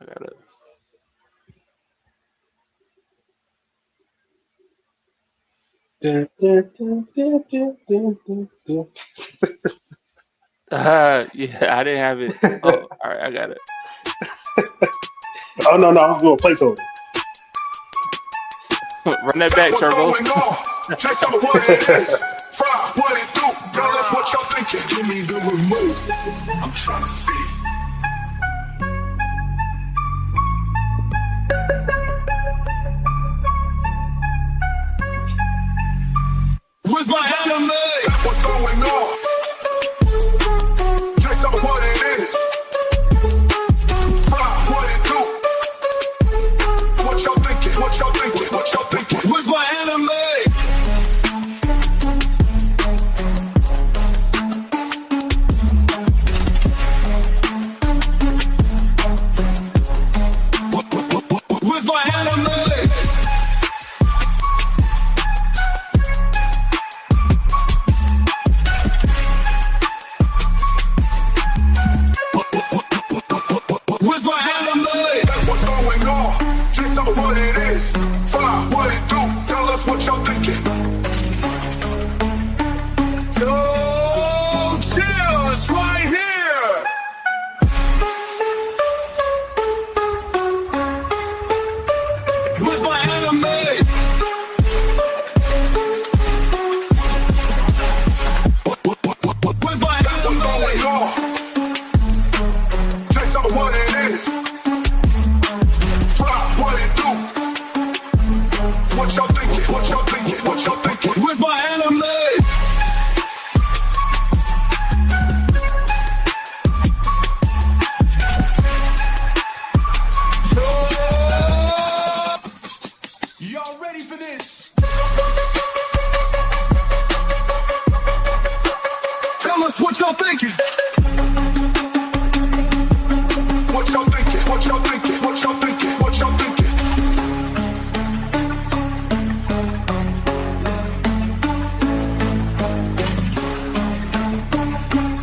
I gotta. Yeah, I didn't have it. Oh, all right, I got it. Oh no, I was doing placeholder. Run that back, What's Turbo. going on? Just tell me what it is. Fry, what it do? Tell us what y'all thinking. Give me the remote. I'm trying to see. Where's my anime? What's going on? Just tell me what it is. Fry, what it do? What y'all thinking? What y'all thinking? What y'all thinking? Where's my anime? Where's my anime? Where's my anime? What's going on? Just tell me what it is. Fire, what it do? Tell us what y'all thinking. Yo, chill, it's right here. Where's my anime? Where's my anime? What's going on? Just tell me what it is. Fry, what it do? What y'all thinking? What y'all thinking? What y'all thinking? Where's my anime? Y'all ready for this? Tell us what y'all thinking. What y'all thinking? What y'all thinking? What y'all thinking? What y'all thinking?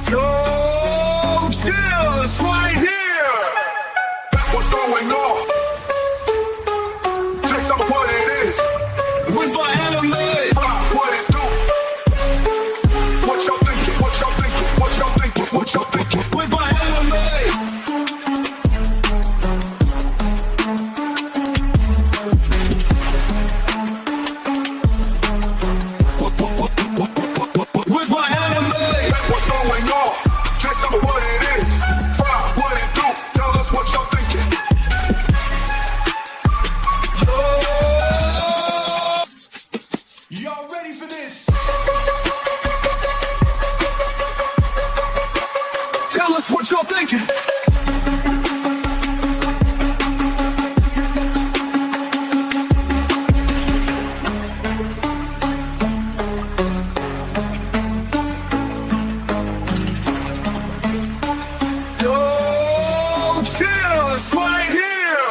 Yo, chill, it's right here. What's going on? Just tell me what it is. Where's my anime? What it do? What y'all thinking? What y'all thinking? What y'all thinking? What y'all thinking? Where's my anime? Where's my anime? What's going on? Just tell me what it is. Fry, what it do? Tell us what y'all thinking. Y'all ready for this? Tell us what y'all thinking. Yo, chill, it's right here.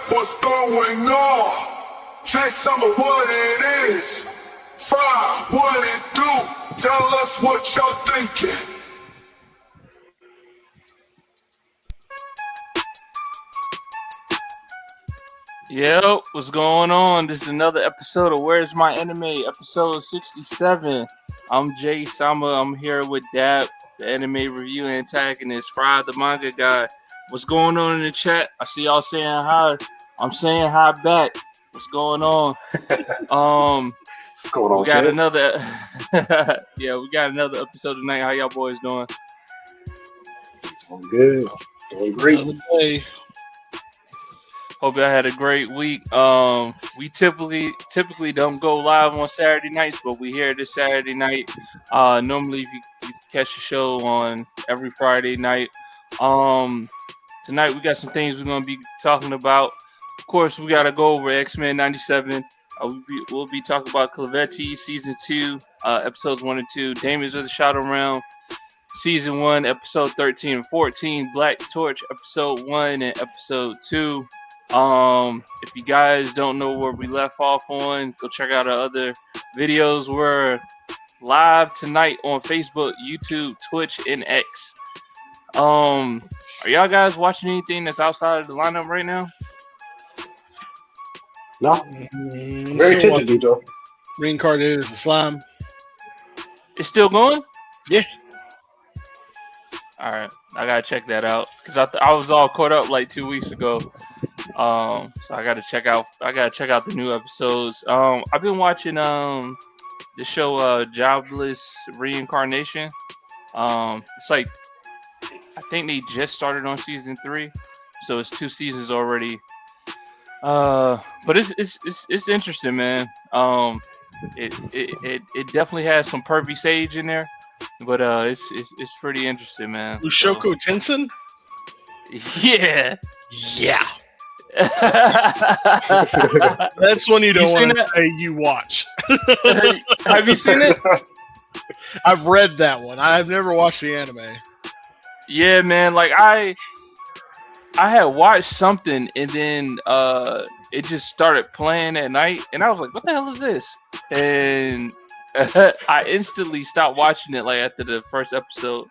What's going on? Just tell me what it is. Fry, what it do? Tell us what y'all thinking. Yo, what's going on? This is another episode of Where's My Anime, episode 67. I'm Jay Sama. I'm here with Dab, the anime review antagonist, Fry, the manga guy. What's going on in the chat? I see y'all saying hi. I'm saying hi back. What's going on? What's going on, We got kid? another we got another episode tonight. How y'all boys doing? Doing good. Doing great. Another day. Hope y'all had a great week. We typically don't go live on Saturday nights, but we here this Saturday night. Normally you can catch the show on every Friday night. Tonight we got some things we're gonna be talking about. Of course, we gotta go over X-Men '97. We'll be talking about Clavetti season 2, episodes 1 and 2. Demons of the Shadow Realm, season 1, episode 13 and 14. Black Torch, episode 1 and episode 2. If you guys don't know where we left off on, go check out our other videos. We're live tonight on Facebook, YouTube, Twitch, and X. Are y'all guys watching anything that's outside of the lineup right now? No. I'm Very still tentative, though. Reincarnated as a slime. It's still going? Yeah. All right, I gotta check that out because I was all caught up like 2 weeks ago. So I gotta check out. I gotta check out the new episodes. I've been watching the show Jobless Reincarnation. It's like I think they just started on season 3, so it's 2 seasons already. But it's interesting, man. It definitely has some pervy sage in there. But it's pretty interesting, man. Ushoko Tenshin? Yeah. Yeah. That's one you don't want to say you watch. Have you seen it? I've read that one. I've never watched the anime. Yeah, man. Like I had watched something and then it just started playing at night and I was like, what the hell is this? And I instantly stopped watching it like after the first episode,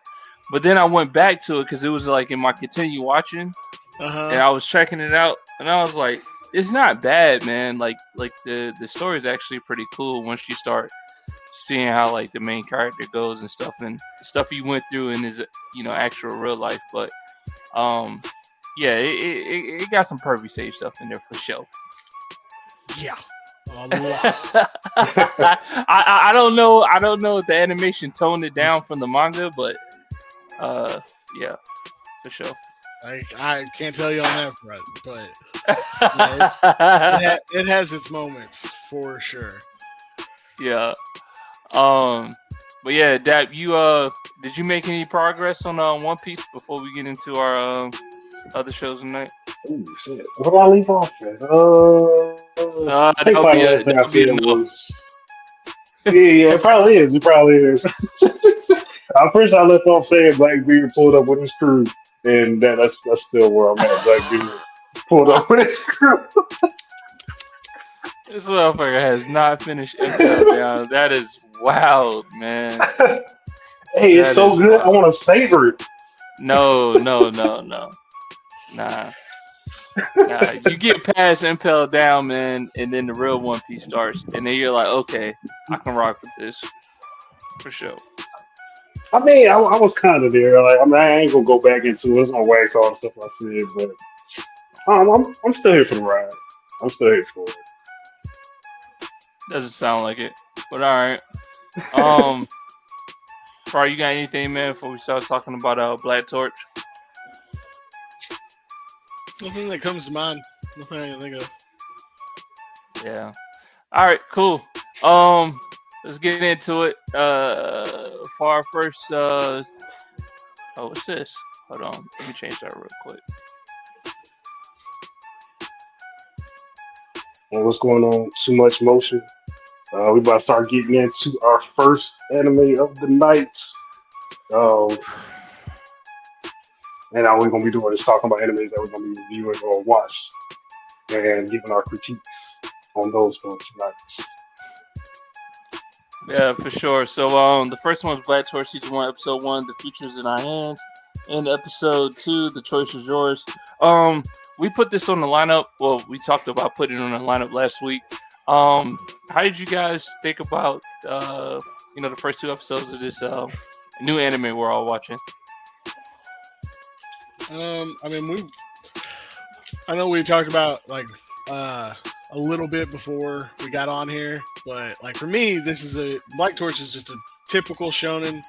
but then I went back to it because it was like in my continue watching, and I was checking it out, and I was like, it's not bad, man. Like the story is actually pretty cool once you start seeing how like the main character goes and stuff, and the stuff he went through in his actual real life. But yeah, it got some pervy sage stuff in there for sure. Yeah. I don't know if the animation toned it down from the manga, but yeah, for sure. I can't tell you on that front, but yeah, it has its moments for sure. Yeah. But yeah, Dap, you did you make any progress on One Piece before we get into our other shows tonight? Ooh, shit. What did I leave off at? I think my last thing I said was... Yeah, it probably is. It probably is. I'm pretty sure I left off saying Blackbeard pulled up with his crew, and that's still where I'm at. Blackbeard pulled up with his crew. This motherfucker has not finished Impel Down. That is wild, man. Hey, it's so good. Wild. I want to savor it. No. Nah, you get past Impel Down, man, and then the real One Piece starts, and then you're like, okay, I can rock with this for sure. I mean, I was kind of there. Like, I mean, I ain't gonna go back into it. It's gonna wax all the stuff I said, but I'm still here for the ride. I'm still here for it. Doesn't sound like it, but all right. Fry, you got anything, man, before we start talking about Black Torch? Nothing that comes to mind. Nothing I can think of. Yeah. All right. Cool. Let's get into it. For our first. What's this? Hold on. Let me change that real quick. Well, what's going on? Too much motion. We about to start getting into our first anime of the night. And all we're going to be doing is talking about animes that we're going to be reviewing or watch and giving our critiques on those films tonight. Yeah, for sure. So the first one is Black Torch Season 1, Episode 1, The Future's in Our Hands. And Episode 2, The Choice is Yours. We put this on the lineup. Well, we talked about putting it on the lineup last week. How did you guys think about, the first 2 episodes of this new anime we're all watching? I know we talked about like a little bit before we got on here, but like for me, Black Torch is just a typical shonen.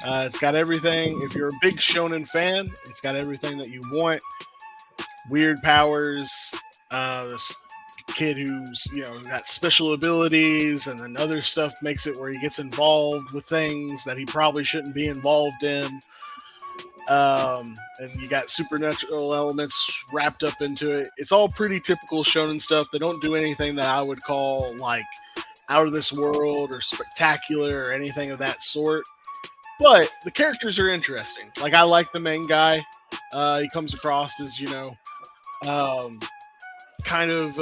It's got everything. If you're a big shonen fan, it's got everything that you want. Weird powers. This kid who's got special abilities, and then other stuff makes it where he gets involved with things that he probably shouldn't be involved in. And you got supernatural elements wrapped up into it. It's all pretty typical shonen stuff. They don't do anything that I would call like out of this world or spectacular or anything of that sort. But the characters are interesting. Like, I like the main guy. He comes across as, kind of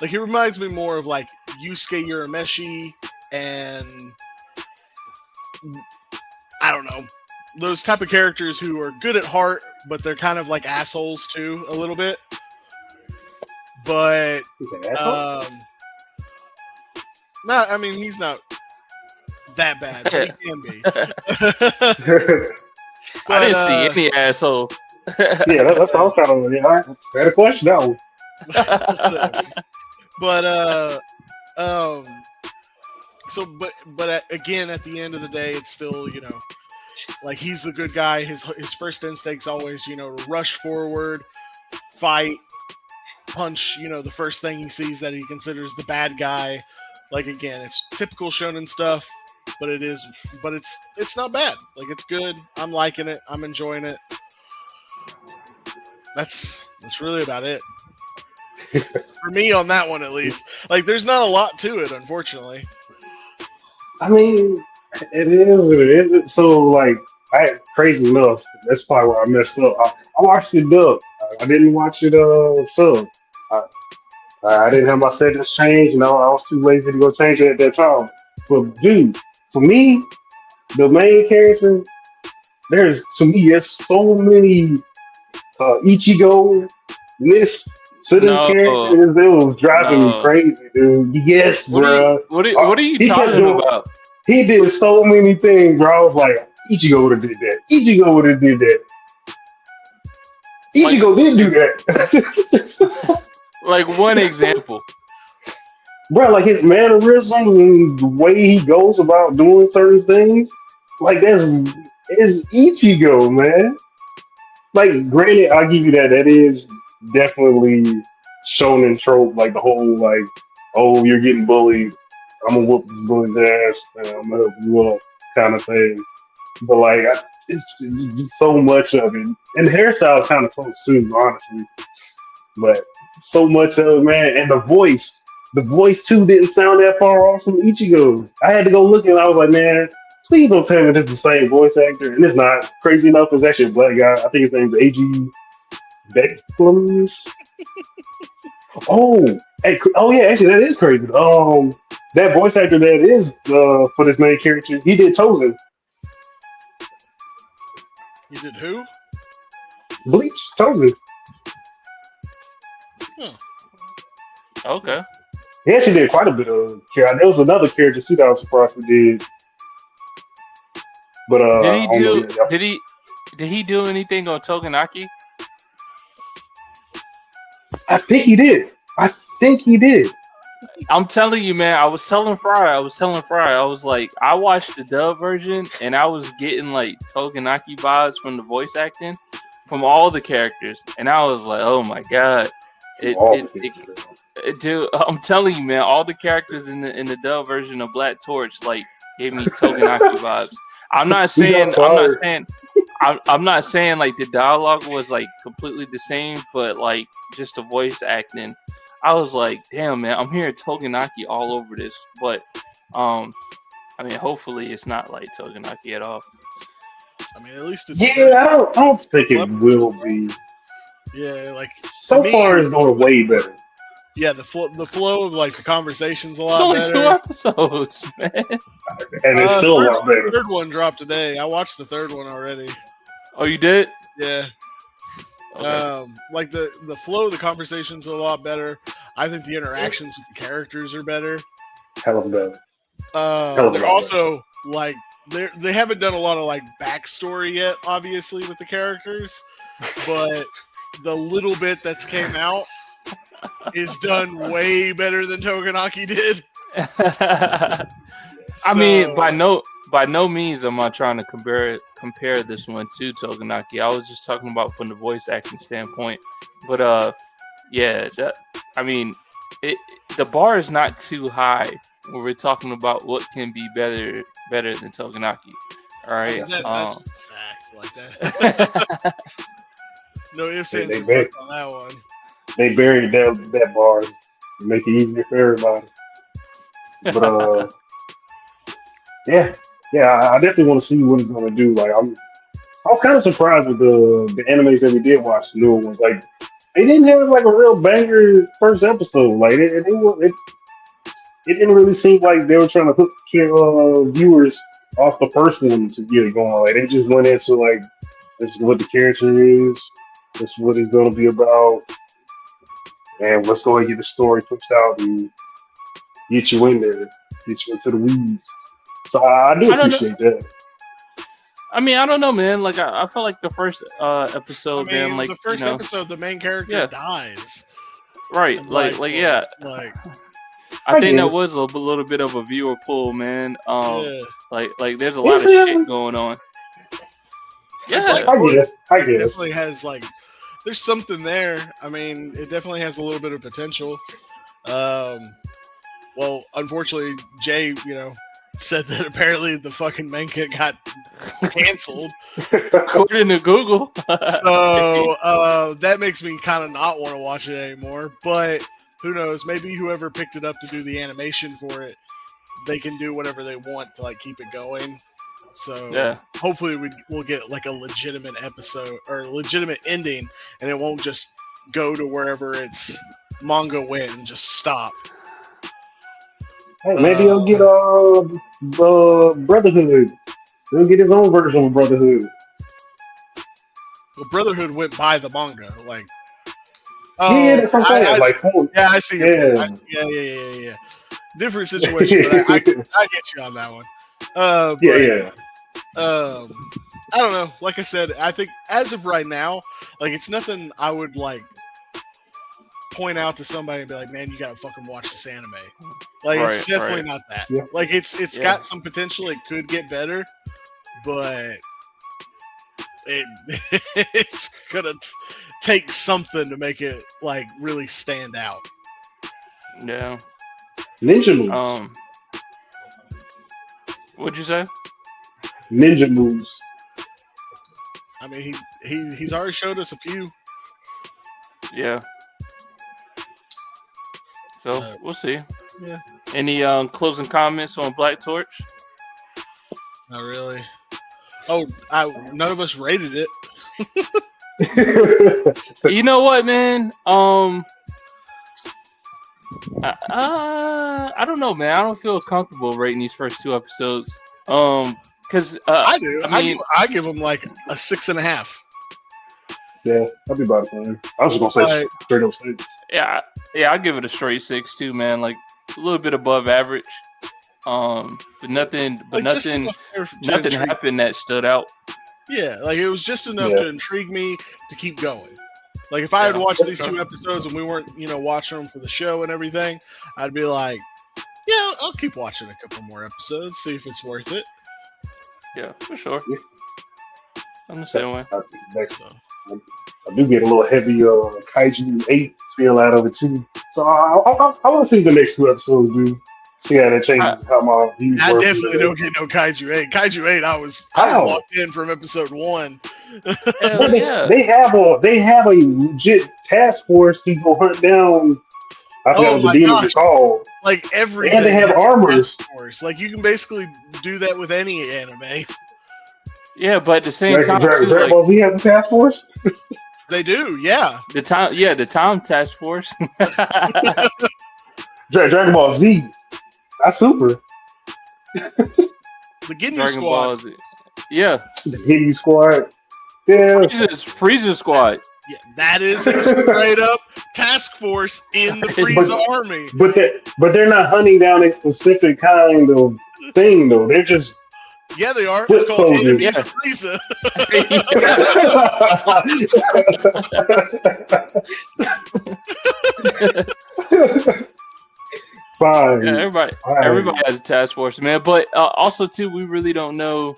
like, he reminds me more of like Yusuke Urameshi and I don't know, those type of characters who are good at heart, but they're kind of like assholes too, a little bit. But not. I mean, he's not that bad, but he can be. I didn't see any asshole. Yeah, that's all kind of. Yeah, I had a question that one. But but again, at the end of the day, it's still, you know, like, he's the good guy. His first instinct's always, you know, to rush forward, fight, punch, you know, the first thing he sees that he considers the bad guy. Like, again, it's typical shonen stuff, but it's not bad. Like, it's good. I'm liking it. I'm enjoying it. That's really about it. For me, on that one, at least. Like, there's not a lot to it, unfortunately. I mean, it is what it is. So, like, crazy enough, that's probably where I messed up. I watched it dub. I didn't watch it sub. I didn't have my settings changed, and I was too lazy to go change it at that time. But, dude, for me, the main character, there's so many Ichigo list to this character. It was driving me crazy, dude. Yes, bro. What are you talking about? He did so many things, bro. I was like, Ichigo would have did that. Ichigo would have did that. Ichigo did do that. Like, one example. Bro, like, his mannerisms and the way he goes about doing certain things, like, it's Ichigo, man. Like, granted, I'll give you that. That is definitely shonen trope, like the whole, like, oh, you're getting bullied, I'm gonna whoop this bully's ass, and I'm gonna help you up kind of thing. But, like, it's just so much of it. And the hairstyle is kind of close too, honestly. But so much of it, man. And the voice too didn't sound that far off from Ichigo's. I had to go look and I was like, man, please don't tell me this is the same voice actor. And it's not. Crazy enough, it's actually a black guy. I think his name's A.G. Beckles. Oh, yeah, actually, that is crazy. That voice actor that is for this main character, he did Chosen. He did who? Bleach, Chosen. Okay. He actually did quite a bit of character. There was another character too that I was surprised we did. But did he do anything on Togenaki? I think he did. I'm telling you, man. I was telling Fry. I was like, I watched the dub version, and I was getting like Togenaki vibes from the voice acting from all the characters, and I was like, oh my god, dude, I'm telling you, man. All the characters in the dub version of Black Torch like gave me Togenaki vibes. I'm not saying like the dialogue was like completely the same, but like just the voice acting, I was like, damn, man, I'm hearing Togenaki all over this. But I mean, hopefully it's not like Togenaki at all. I mean, at least it's I don't think it will be. Yeah, like so far it's going way better. Yeah, the flow of like the conversation's a lot better. It's only 2 episodes, man. And it's still a lot better. The third one dropped today. I watched the third one already. Oh, you did? Yeah. Okay. Like the flow of the conversation's a lot better. I think the interactions with the characters are better. Hell of better. They're also like they haven't done a lot of like backstory yet, obviously, with the characters, but the little bit that's came out is done way better than Togenaki did. I mean, by no means am I trying to compare this one to Togenaki. I was just talking about from the voice acting standpoint. But yeah, I mean, the bar is not too high when we're talking about what can be better than Togenaki. All right, that's a fact like that. No ifs, ands, or buts on that one. They buried that bar to make it easier for everybody. But yeah, I definitely want to see what it's going to do. Like, I was kind of surprised with the animes that we did watch, the newer ones. Like, they didn't have like a real banger first episode. Like, it didn't really seem like they were trying to hook viewers off the first one to get it going. Like they just went into like this is what the character is, this is what it's going to be about, and let's go and get the story pushed out and get you in there, get you into the weeds. So I do I don't know. appreciate that. I mean, I don't know, man. Like, I felt like the first episode, I mean, man. Like, the first episode, the main character dies. Right. And, Yeah. Like, I think that was a little bit of a viewer pull, man. yeah. Like there's a lot of shit going on. Yeah, I guess. It definitely has like, there's something there. I mean, it definitely has a little bit of potential. Well, unfortunately, Jay, said that apparently the fucking manga got canceled. according to Google. So that makes me kind of not want to watch it anymore. But who knows? Maybe whoever picked it up to do the animation for it, they can do whatever they want to like keep it going. So hopefully we'll get like a legitimate episode or a legitimate ending, and it won't just go to wherever its manga went and just stop. Hey, maybe he'll get Brotherhood. He'll get his own version of Brotherhood. Well, Brotherhood went by the manga, like. Yeah, that's what I'm saying. I see. Yeah. Different situation, but I get you on that one. I don't know. Like I said, I think as of right now, like it's nothing I would like point out to somebody and be like, "Man, you gotta fucking watch this anime." Like it's definitely not that. Yeah. Like it's got some potential. It could get better, but it's gonna take something to make it like really stand out. Yeah. Ninja moves. What'd you say? Ninja moves. I mean, he's already showed us a few. Yeah. So we'll see. Yeah. Any closing comments on Black Torch? Not really. Oh, none of us rated it. You know what, man? I don't know, man. I don't feel comfortable rating these first two episodes. Because I do. I give them like a 6.5. Yeah, I'll be about the same. I was just gonna say straight up 6. Yeah, I give it a straight 6 too, man. Like a little bit above average. But nothing happened that stood out. Yeah, like it was just enough to intrigue me to keep going. Like if I had watched these 2 episodes and we weren't, watching them for the show and everything, I'd be like, yeah, I'll keep watching a couple more episodes, see if it's worth it. Yeah, for sure. Yeah. I'm the same way. I do get a little heavy Kaiju 8 feel out of it too. So I want to see the next 2 episodes, dude. See how that changes how my views I work. definitely don't get no Kaiju 8. Kaiju 8, I was locked in from episode 1. They have a legit task force to go hunt down. I forgot what the demons are called. Like every and they have armors. Like you can basically do that with any anime. Yeah, but at the same time, Dragon Ball Z has a task force. They do, yeah. The time task force. Dragon Ball Z. That's super. The Ginyu Squad. Yeah. The Ginyu Squad. Yeah. Frieza Squad. Yeah, that is a straight up task force in the Frieza army. But they're not hunting down a specific kind of thing though. They're just they are. It's called enemies of Frieza. Fine. Yeah, everybody has a task force, man. But also too, we really don't know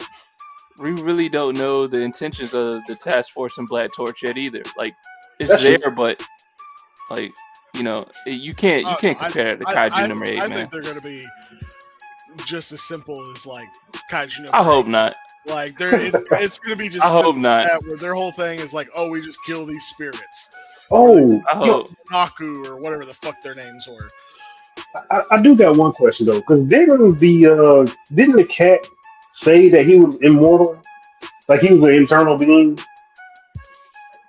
the intentions of the task force in Black Torch yet either. Like it's there, but like you can't compare it to Kaiju number 8, man. I think they're gonna be just as simple as like Kaiju number 8. I hope not. Like it's gonna be just. I hope not. Where their whole thing is like, oh, we just kill these spirits. I hope Otaku or whatever the fuck their names were. I do got one question though, because didn't the cat say that he was immortal, like he was an internal being?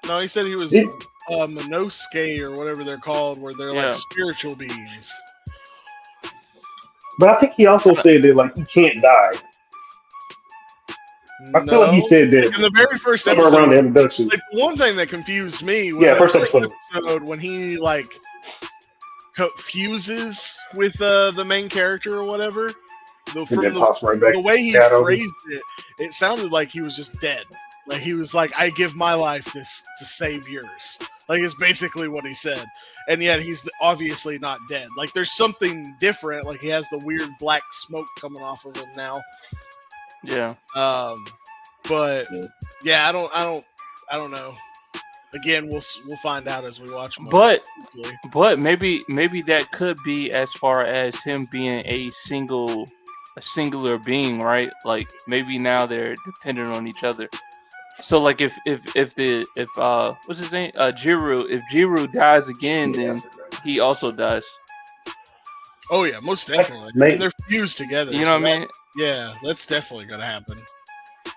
No, he said he was Monosuke or whatever they're called, where they're like spiritual beings. But I think he also said that like he can't die. I feel like he No. said that In the very first somewhere around episode, the introduction. like the one thing that confused me was Yeah, in the first episode. episode when he like fuses with the main character or whatever. And then pops right back. The way he shadow. phrased it, it sounded like he was just dead. Like he was like, "I give my life this to save yours." Like it's basically what he said, and yet he's obviously not dead. Like there's something different. Like he has the weird black smoke coming off of him now. Yeah. But yeah, I don't know. Again, we'll find out as we watch more. But maybe that could be as far as him being a singular being, right? Like maybe now they're dependent on each other. So like if what's his name? Jiru, if Jiru dies again, then he also dies. Oh yeah, most definitely. And they're fused together. You know what I mean? Yeah, that's definitely gonna happen.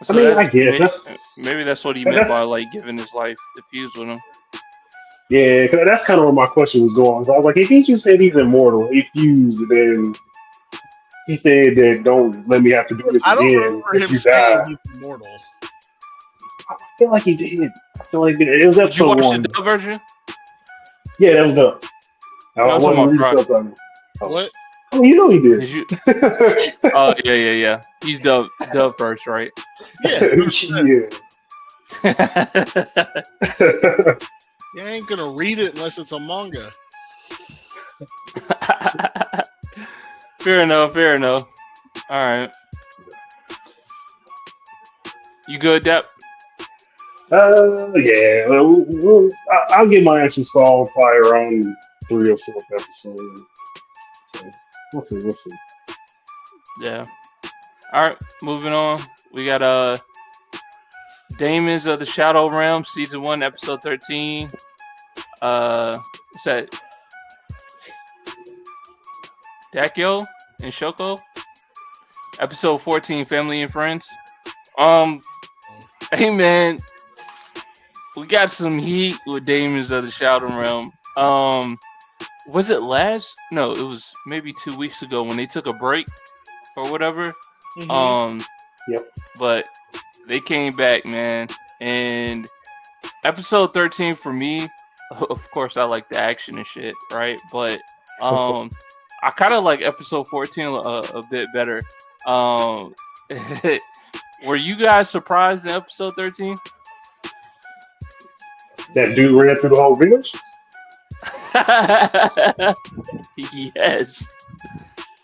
So I mean, I guess maybe that's what he meant by like giving his life to fuse with him. Yeah, because that's kind of where my question was going. So I was like, if he just said he's immortal, he fused, then he said that don't let me have to do this I don't again. remember him saying he's immortal. I feel like he did. I feel like it was episode Did you watch 1. the dub version? Yeah, that was dub. I wasn't really stuck. What? Oh, you know he did. Did you? Oh yeah. He's dub first, right? Yeah. Yeah. You ain't gonna read it unless it's a manga. Fair enough. All right. You good, Depp? Yeah. I'll get my answer solved probably around 3 or 4th episode. So, we'll see. Yeah. All right. Moving on. We got Demons of the Shadow Realm, Season 1, Episode 13. What's that? Dakyo and Shoko. Episode 14, Family and Friends. Hey man, we got some heat with Demons of the Shadow Realm. Was it last? No, it was maybe 2 weeks ago when they took a break or whatever. Mm-hmm. Yep. But they came back, man. And episode 13 for me, of course, I like the action and shit, right? But I kind of like episode 14 a bit better. Were you guys surprised in episode 13? That dude ran through the whole village? Yes.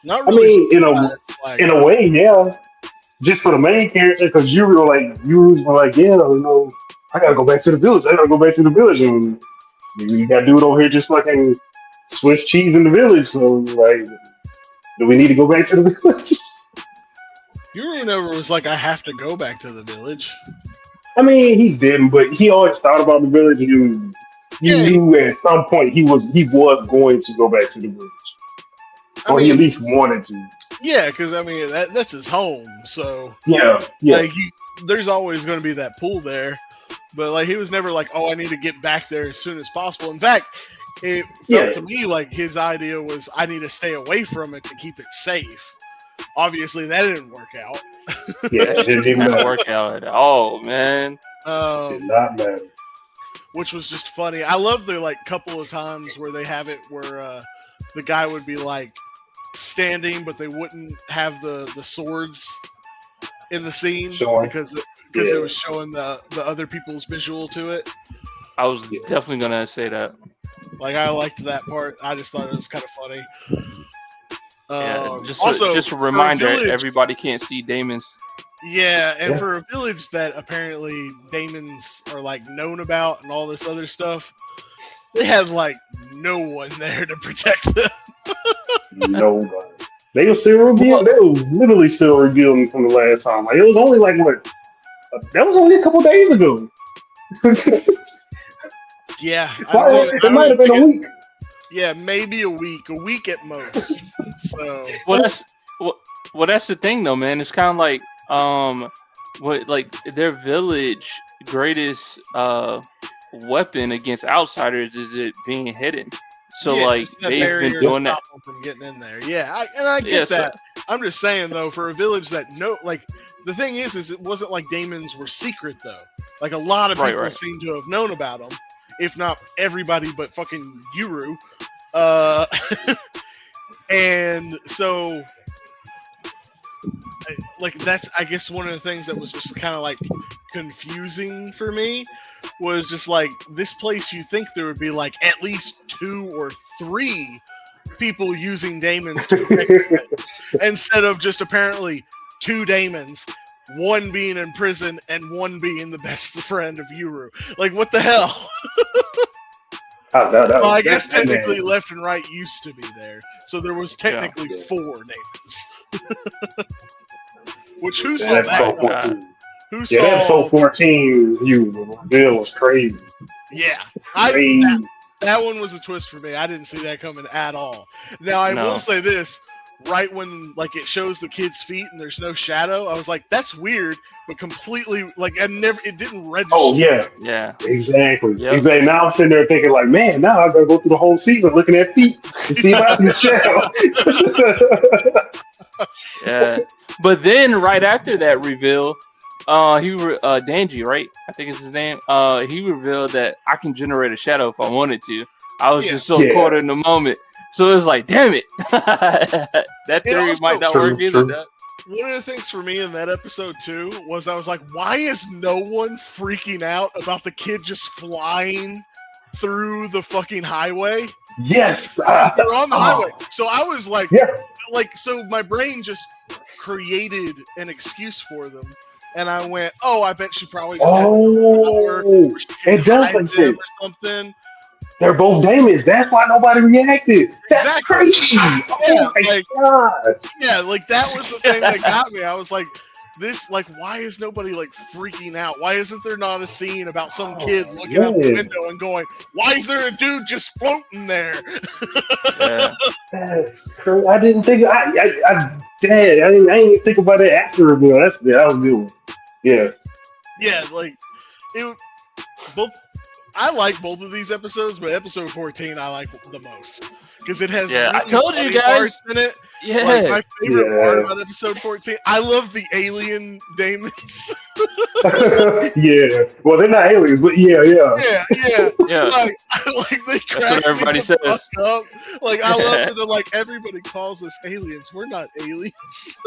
Not really. I mean, in a way, yeah. Just for the main character, because you were like, yeah, I gotta go back to the village. And you gotta do it over here, just fucking Swiss cheese in the village. So, like, do we need to go back to the village? Yuri never was like, I have to go back to the village. I mean, he didn't, but he always thought about the village. And you knew at some point he was going to go back to the village, or he at least wanted to. Yeah, because I mean that's his home. So yeah. Like there's always going to be that pull there, but like he was never like, oh, I need to get back there as soon as possible. In fact, it felt to me like his idea was, I need to stay away from it to keep it safe. Obviously, that didn't work out. Yeah, it didn't even work out at all, man. Did not matter. Which was just funny. I love the like couple of times where they have it where the guy would be like standing, but they wouldn't have the swords in the scene because it was showing the other people's visual to it. I was definitely gonna say that. Like I liked that part. I just thought it was kind of funny. Just a reminder, everybody can't see Damon's. Yeah, and for a village that apparently Daemons are like known about and all this other stuff, they had like no one there to protect them. Nobody. They were still revealing. They were literally still revealing from the last time. Like it was only like what? That was only a couple days ago. Yeah, it might have been a week. Yeah, maybe a week at most. So that's the thing though, man. It's kind of like what like their village greatest weapon against outsiders is it being hidden. So yeah, like it's that they've been barrier to doing that. stop them from getting in there. Yeah, I get Yeah, so, that. I'm just saying though, for a village that the thing is it wasn't like daemons were secret though. Like a lot of people right. seem to have known about them, if not everybody, but fucking Yuru. Uh, and so, like that's I guess one of the things that was just kind of like confusing for me was just like this place. You think there would be like at least 2 or 3 people using daemons to protect it, instead of just apparently 2 daemons, one being in prison and one being the best friend of Yuru. Like, what the hell? Well, I guess technically left and right used to be there, so there was technically 4 daemons. Which who saw that? Who saw episode 14? Bill was crazy. Yeah, Crazy. That one was a twist for me. I didn't see that coming at all. Now I will say this: right when like it shows the kid's feet and there's no shadow, I was like, "That's weird," but completely like it didn't register. Oh yeah, exactly. Exactly. Now I'm sitting there thinking like, man, now I gotta go through the whole season looking at feet to see if I see the shadow. Yeah, but then right after that reveal, Danji, right? I think it's his name. He revealed that I can generate a shadow if I wanted to. I was just so caught in the moment. So it was like, damn it. That theory also might not work either. One of the things for me in that episode too was I was like, why is no one freaking out about the kid just flying through the fucking highway? Yes. They're on the highway. So I was like, so my brain just created an excuse for them. And I went, oh, I bet she probably just it does make sense. Or something. They're both daemons. That's why nobody reacted. That's crazy. Oh my god. Yeah, like that was the thing that got me. I was like, why is nobody like freaking out? Why isn't there not a scene about some kid looking out the window and going, why is there a dude just floating there? I didn't think I didn't even think about it after reveal. That was good. Yeah. Yeah, like I like both of these episodes, but episode 14 I like the most because it has I told you guys in it. Yeah, like, my favorite part about episode 14. I love the alien daemons. Yeah, well they're not aliens, but yeah. Like they crack everybody me says. The fuck up. Like I love that they're like everybody calls us aliens. We're not aliens.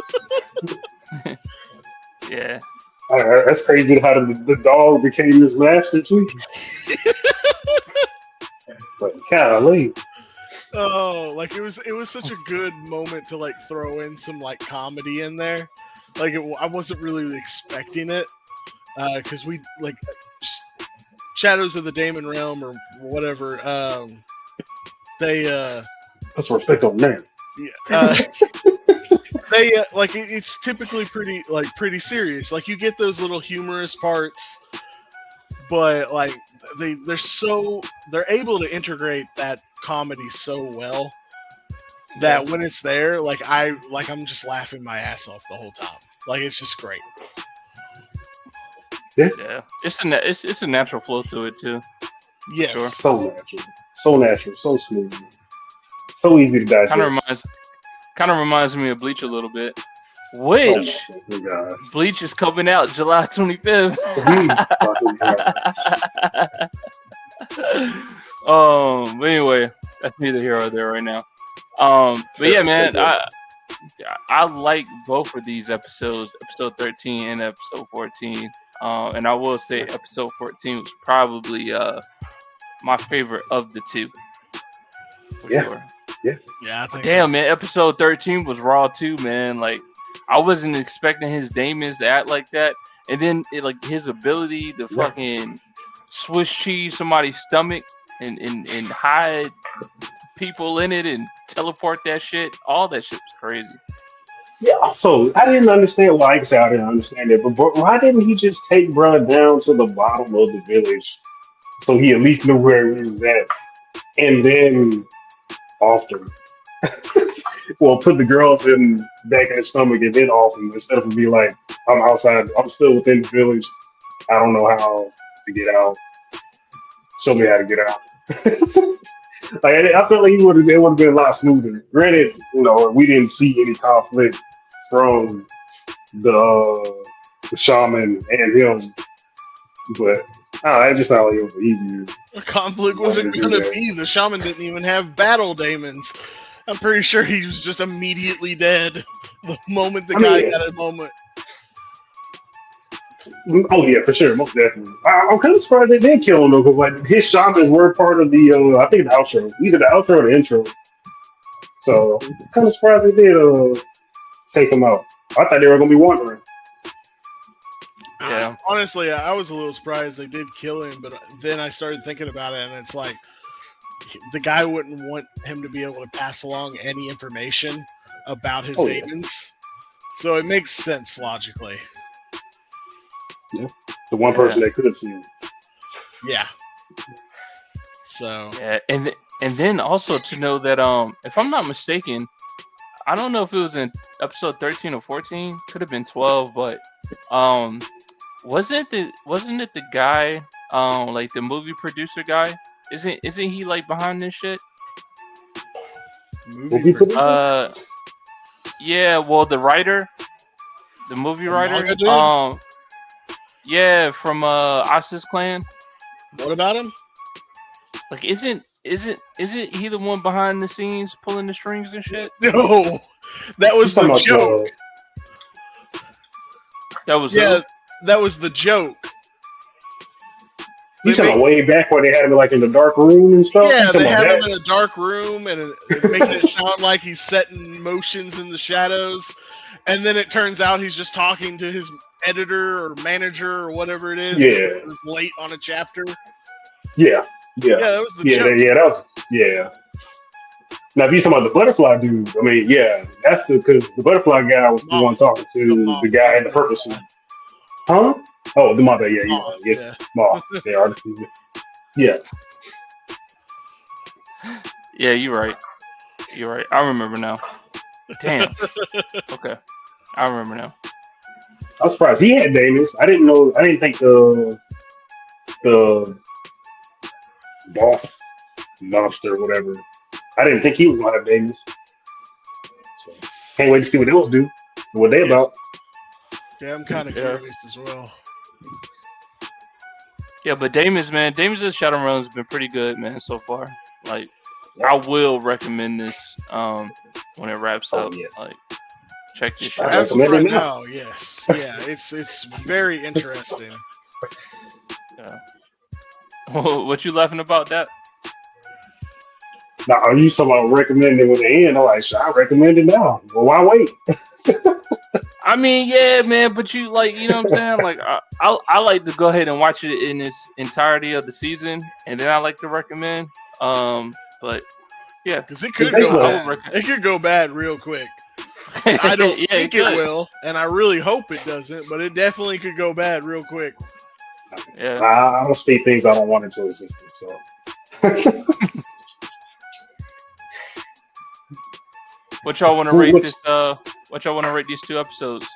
Yeah. That's crazy how the dog became his master too. But golly. Oh, like it was such a good moment to like throw in some like comedy in there. Like I wasn't really expecting it because we like Shadows of the Daemon Realm or whatever. That's respect on that. Yeah. They like it's typically pretty serious. Like you get those little humorous parts, but like they're able to integrate that comedy so well that when it's there, I'm just laughing my ass off the whole time. Like it's just great. Yeah, it's a natural flow to it too. Yes, sure. So natural, so smooth, so easy to digest. Kind of reminds me of Bleach a little bit. Which Bleach is coming out July 25th. But anyway, that's neither here or there right now. But yeah, man, I like both of these episodes, episode 13 and episode 14. And I will say episode 14 was probably my favorite of the two. For sure. Yeah, I think damn, man, episode 13 was raw too, man. Like, I wasn't expecting his daemons to act like that. And then, his ability to fucking Swiss cheese somebody's stomach and hide people in it and teleport that shit. All that shit was crazy. Yeah, so I didn't understand why. I didn't understand it, but why didn't he just take Bruh down to the bottom of the village so he at least knew where he was at? And then after, well, put the girls back in his stomach and then off him instead of be like, I'm outside, I'm still within the village. I don't know how to get out. Show me how to get out. Like I felt like it would have been a lot smoother. Granted, we didn't see any conflict from the shaman and him, but I just felt like it was easier. The conflict wasn't going to be. The shaman didn't even have battle daemons. I'm pretty sure he was just immediately dead the moment the guy got a moment. Oh yeah, for sure, most definitely. I'm kind of surprised they did kill him though, because like his shamans were part of the I think the outro, either the outro or the intro. So I'm kind of surprised they did take him out. I thought they were gonna be wandering. Yeah. Honestly, I was a little surprised they did kill him, but then I started thinking about it, and it's like the guy wouldn't want him to be able to pass along any information about his demons. So it makes sense logically. Yeah, the one person that could see him. Yeah. So. Yeah, and then also to know that if I'm not mistaken, I don't know if it was in episode 13 or 14, could have been 12, but wasn't it the guy like the movie producer guy? Isn't he like behind this shit? Movie producer? Yeah, well the writer, the movie writer, yeah, from Asa's Clan. What about him? Like, isn't he the one behind the scenes pulling the strings and shit? No, that was the joke. That was that was the joke. You talking way back where they had him like in the dark room and stuff? Yeah, they have him in a dark room and making it sound like he's setting motions in the shadows. And then it turns out he's just talking to his editor or manager or whatever it is. Yeah. It was late on a chapter. Yeah. Yeah, that was the joke. Now, if you're talking about the butterfly dude, I mean, yeah, that's because the butterfly guy was the one talking to the guy in the purple suit. Huh? Oh, the mother, yeah. Moth. They are. Yeah. Yeah, you're right. I remember now. Damn. Okay. I remember now. I was surprised he had Davis. I didn't think the boss monster or whatever. I didn't think he was gonna have Davis. So, can't wait to see what they'll do. What they about. Yeah, I'm kind of curious as well. Yeah, but Damon's Shadowrun has been pretty good, man, so far. Like, I will recommend this when it wraps up. Yes. Like, check this shit out. As of right now, yes. Yeah, it's very interesting. Yeah. What you laughing about that? Nah, you talking about recommending with the end? I'm like, I recommend it now. Well, why wait? I mean, yeah, man, but you know what I'm saying? Like, I like to go ahead and watch it in its entirety of the season, and then I like to recommend. But yeah, because it could go bad. It could go bad real quick. I don't think it will, and I really hope it doesn't. But it definitely could go bad real quick. Yeah, I don't speak things I don't want into existence. So. What y'all want to rate this? What y'all want to rate these 2 episodes?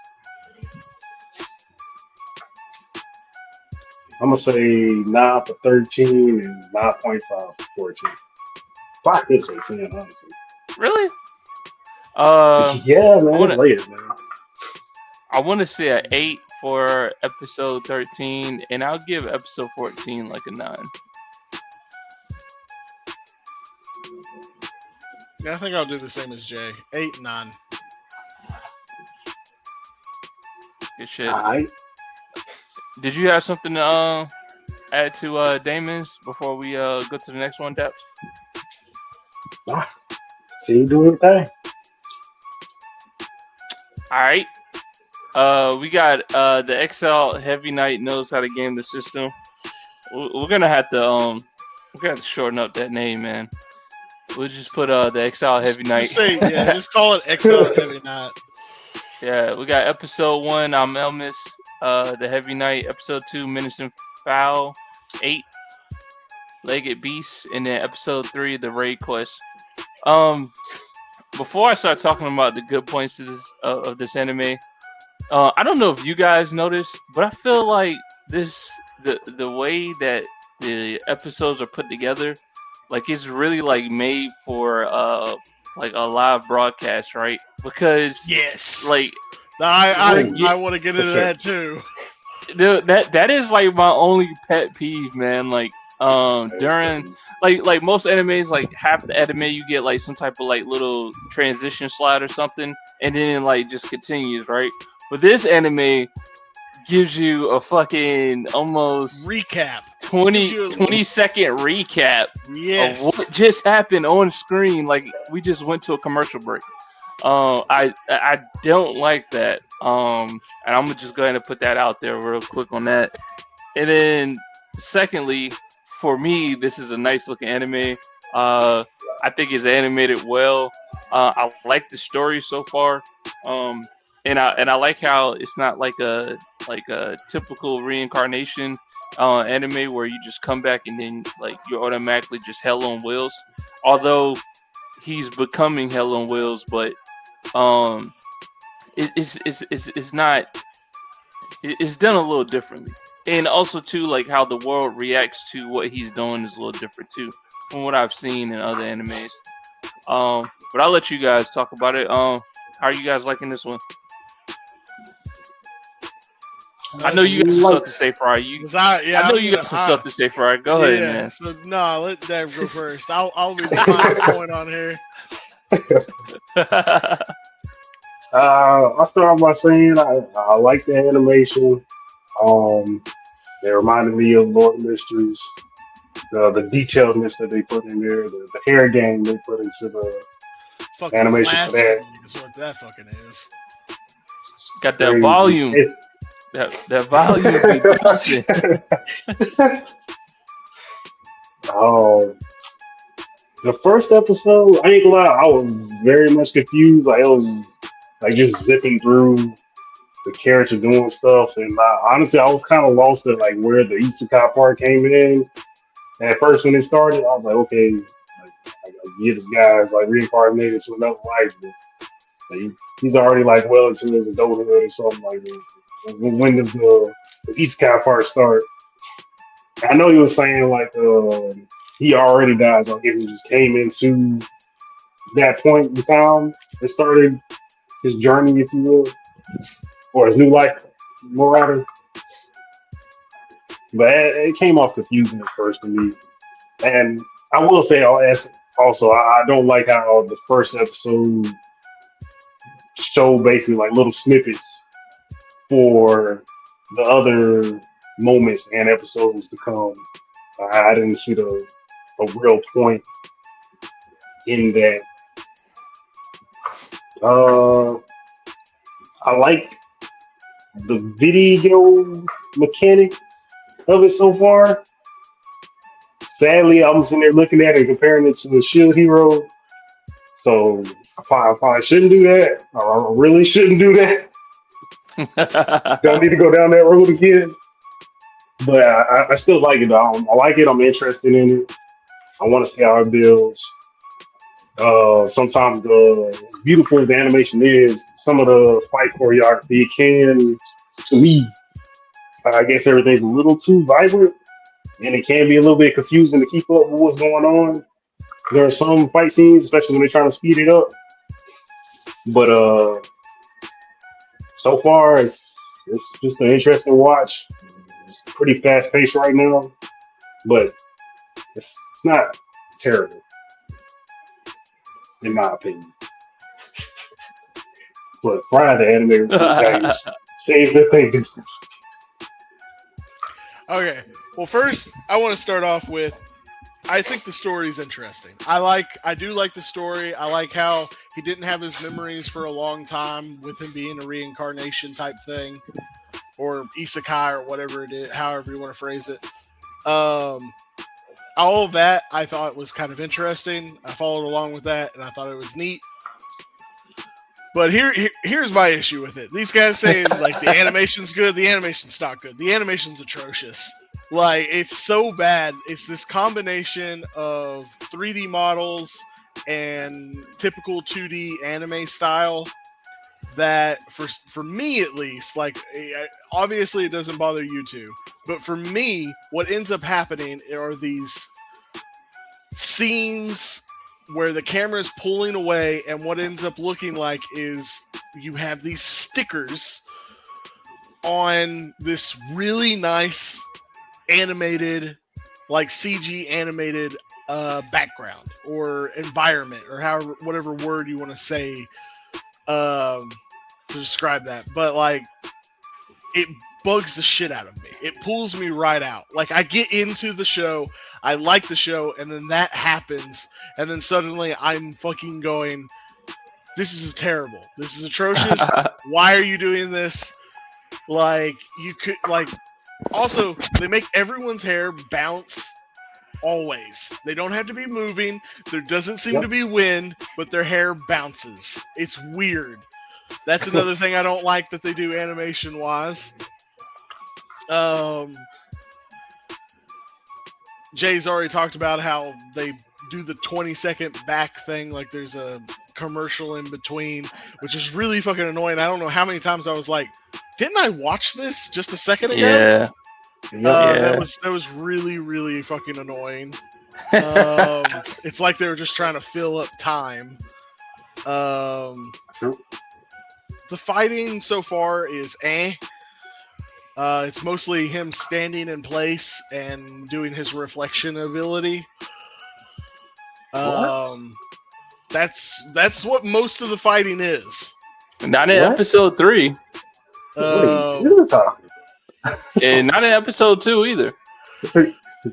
I'm gonna say 9 for 13 and 9.5 for 14. Fuck this 18, honestly. Really? Yeah, man. I want to say an 8 for episode 13, and I'll give episode 14 like a 9. Yeah, I think I'll do the same as Jay. 8, 9. Good shit. All right. Did you have something to add to Damon's before we go to the next one, Depth? Nah. See you do your thing. All right. We got the XL Heavy Knight knows how to game the system. We're gonna have to shorten up that name, man. We'll just put the XL Heavy Knight. Just call it XL Heavy Knight. Yeah, we got episode 1, I'm Elmis, the Heavy Knight. Episode 2, Menacing Fowl. 8, Legged Beast, and then episode 3, the Raid Quest. Before I start talking about the good points to this of this anime, I don't know if you guys noticed, but I feel like the way that the episodes are put together, like it's really like made for like a live broadcast, right? Because Yes. like I want to get into sure. that too. that is like my only pet peeve, man. Like during like most animes, like half the anime you get like some type of like little transition slide or something, and then like just continues, right? But this anime gives you a fucking almost Recap. 20-second recap of Yes. what just happened on screen. Like we just went to a commercial break. I don't like that. And I'm gonna just go ahead and put that out there real quick on that. And then secondly, for me, this is a nice looking anime. I think it's animated well. I like the story so far. And I like how it's not like a typical reincarnation anime where you just come back and then like you're automatically just hell on wheels. Although he's becoming hell on wheels, but um, it's not it's done a little differently. And also too, like how the world reacts to what he's doing is a little different too, from what I've seen in other animes. But I'll let you guys talk about it. How are you guys liking this one? I know you got some stuff to say, Fry. I know you got some stuff to say, Fry. Go ahead, man. So no, let Dave go first. I'll be the final point on here. I'll start off by saying I like the animation. It reminded me of Lord of Mysteries. The detailedness that they put in there, the hair game they put into the Fucking animation for that. is what that fucking is. Got that volume. That volume be bouncing. The first episode, I ain't gonna lie, I was very much confused. Like, it was like just zipping through the character doing stuff, and honestly, I was kind of lost at like where the isekai part came in. And at first, when it started, I was like, okay, I get this guy's like reincarnated to another life, but like, he's already like well into his adulthood or something like that. When does the isekai part start? I know he was saying like he already died, so I guess he just came into that point in time and started his journey, if you will, or his new life, more rather. But it came off confusing at first for me. And I will say, also, I don't like how the first episode showed basically like little snippets for the other moments and episodes to come. I didn't see a real point in that. I like the video mechanics of it so far. Sadly, I'm sitting there looking at it and comparing it to a Shield Hero. So I probably shouldn't do that. I really shouldn't do that. Don't need to go down that road again. But I still like it, though. I like it. I'm interested in it. I want to see how it builds. Sometimes as beautiful as the animation is, some of the fight choreography can, to me, I guess everything's a little too vibrant, and it can be a little bit confusing to keep up with what's going on. There are some fight scenes, especially when they're trying to speed it up. But so far, it's just an interesting watch. It's pretty fast paced right now, but it's not terrible, in my opinion. But Friday, anime review saves the thing. Okay. Well, first, I want to start off with, I think the story is interesting. I do like the story. I like how he didn't have his memories for a long time with him being a reincarnation type thing, or isekai or whatever it is, however you want to phrase it. All of that I thought was kind of interesting. I followed along with that, and I thought it was neat. But here's my issue with it. These guys saying like the animation's good, the animation's not good. The animation's atrocious. Like, it's so bad. It's this combination of 3D models and typical 2D anime style that for me at least, like, obviously it doesn't bother you two, But for me, what ends up happening are these scenes where the camera is pulling away, and what ends up looking like is you have these stickers on this really nice animated, like CG animated background or environment, or however, whatever word you want to say to describe that. But like, it bugs the shit out of me. It pulls me right out. Like, I get into the show, I like the show, and then that happens, and then suddenly I'm fucking going, this is terrible. This is atrocious. Why are you doing this? Like, you could, like, also, they make everyone's hair bounce always. They don't have to be moving. There doesn't seem to be wind, but their hair bounces. It's weird. That's another thing I don't like that they do animation-wise. Jay's already talked about how they do the 20-second back thing, like there's a commercial in between, which is really fucking annoying. I don't know how many times I was like, didn't I watch this just a second ago? Yeah. That was really, really fucking annoying. It's like they were just trying to fill up time. True. The fighting so far is it's mostly him standing in place and doing his reflection ability. That's what most of the fighting is. Not in episode 3. And not in episode 2 either.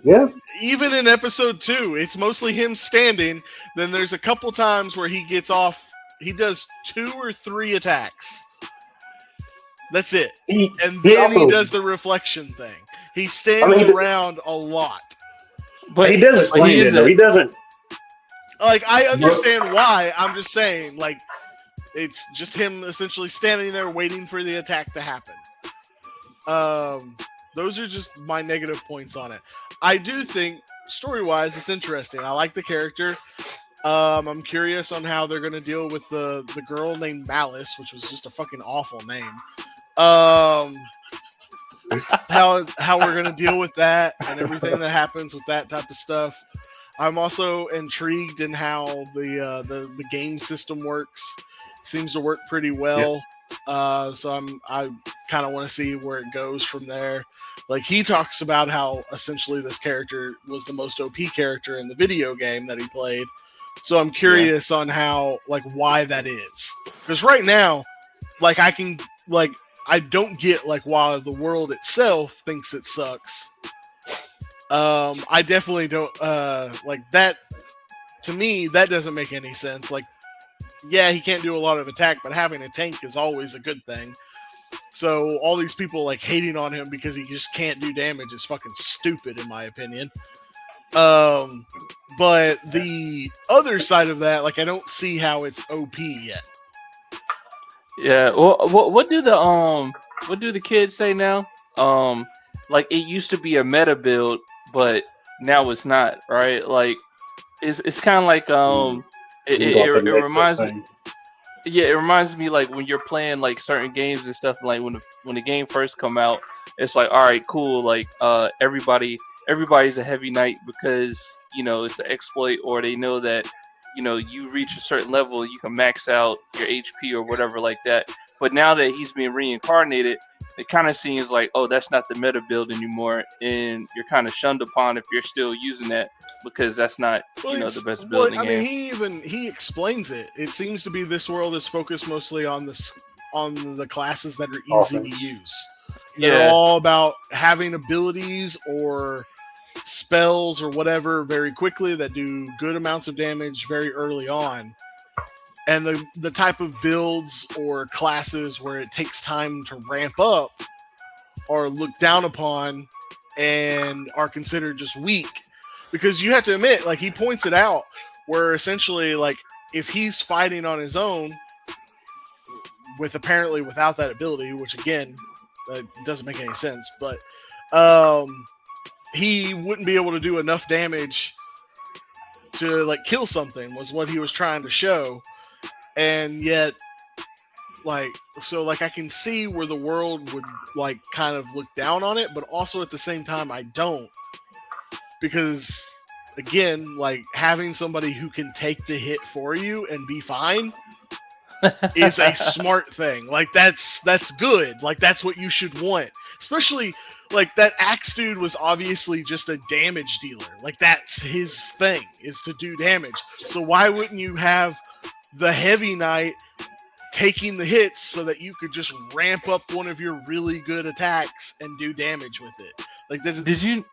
Yeah. Even in episode 2, it's mostly him standing. Then there's a couple times where he gets off. He does 2 or 3 attacks. That's it. And then he does the reflection thing. He stands around a lot. But he doesn't explain it, though. He doesn't. Like, I understand why. I'm just saying, like, it's just him essentially standing there waiting for the attack to happen. Those are just my negative points on it. I do think, story-wise, it's interesting. I like the character. I'm curious on how they're going to deal with the girl named Malice, which was just a fucking awful name. How we're going to deal with that and everything that happens with that type of stuff. I'm also intrigued in how the game system works. Seems to work pretty well. Yeah. So I kind of want to see where it goes from there. Like, he talks about how essentially this character was the most OP character in the video game that he played. So I'm curious on how, like, why that is. Because right now, like, I don't get, like, why the world itself thinks it sucks. I definitely don't, like, that, to me, that doesn't make any sense. Like, yeah, he can't do a lot of attack, but having a tank is always a good thing. So all these people, like, hating on him because he just can't do damage is fucking stupid, in my opinion. But the other side of that, like, I don't see how it's OP yet. Yeah. Well, what do the kids say now? Like, it used to be a meta build, but now it's not, right? Like, it's kind of like it reminds me. Yeah, it reminds me, like, when you're playing, like, certain games and stuff, like when the game first come out, it's like, all right, cool, like, everybody's a heavy knight because, you know, it's an exploit, or they know that, you know, you reach a certain level, you can max out your HP or whatever like that. But now that he's being reincarnated, it kind of seems like, oh, that's not the meta build anymore, and you're kind of shunned upon if you're still using that, because that's not, you know, the best build in the game. I mean, he explains it. It seems to be this world is focused mostly on the classes that are easy to use. They're all about having abilities or spells or whatever very quickly that do good amounts of damage very early on. And the type of builds or classes where it takes time to ramp up are looked down upon and are considered just weak. Because you have to admit, like, he points it out, where essentially, like, if he's fighting on his own, apparently without that ability, which again, doesn't make any sense, but he wouldn't be able to do enough damage to, like, kill something, was what he was trying to show. And yet, like I can see where the world would like kind of look down on it, but also at the same time I don't, because again, like having somebody who can take the hit for you and be fine is a smart thing. Like that's good. Like that's what you should want. Especially like that axe dude was obviously just a damage dealer. Like that's his thing, is to do damage. So why wouldn't you have the heavy knight taking the hits so that you could just ramp up one of your really good attacks and do damage with it? Like this is, Did you?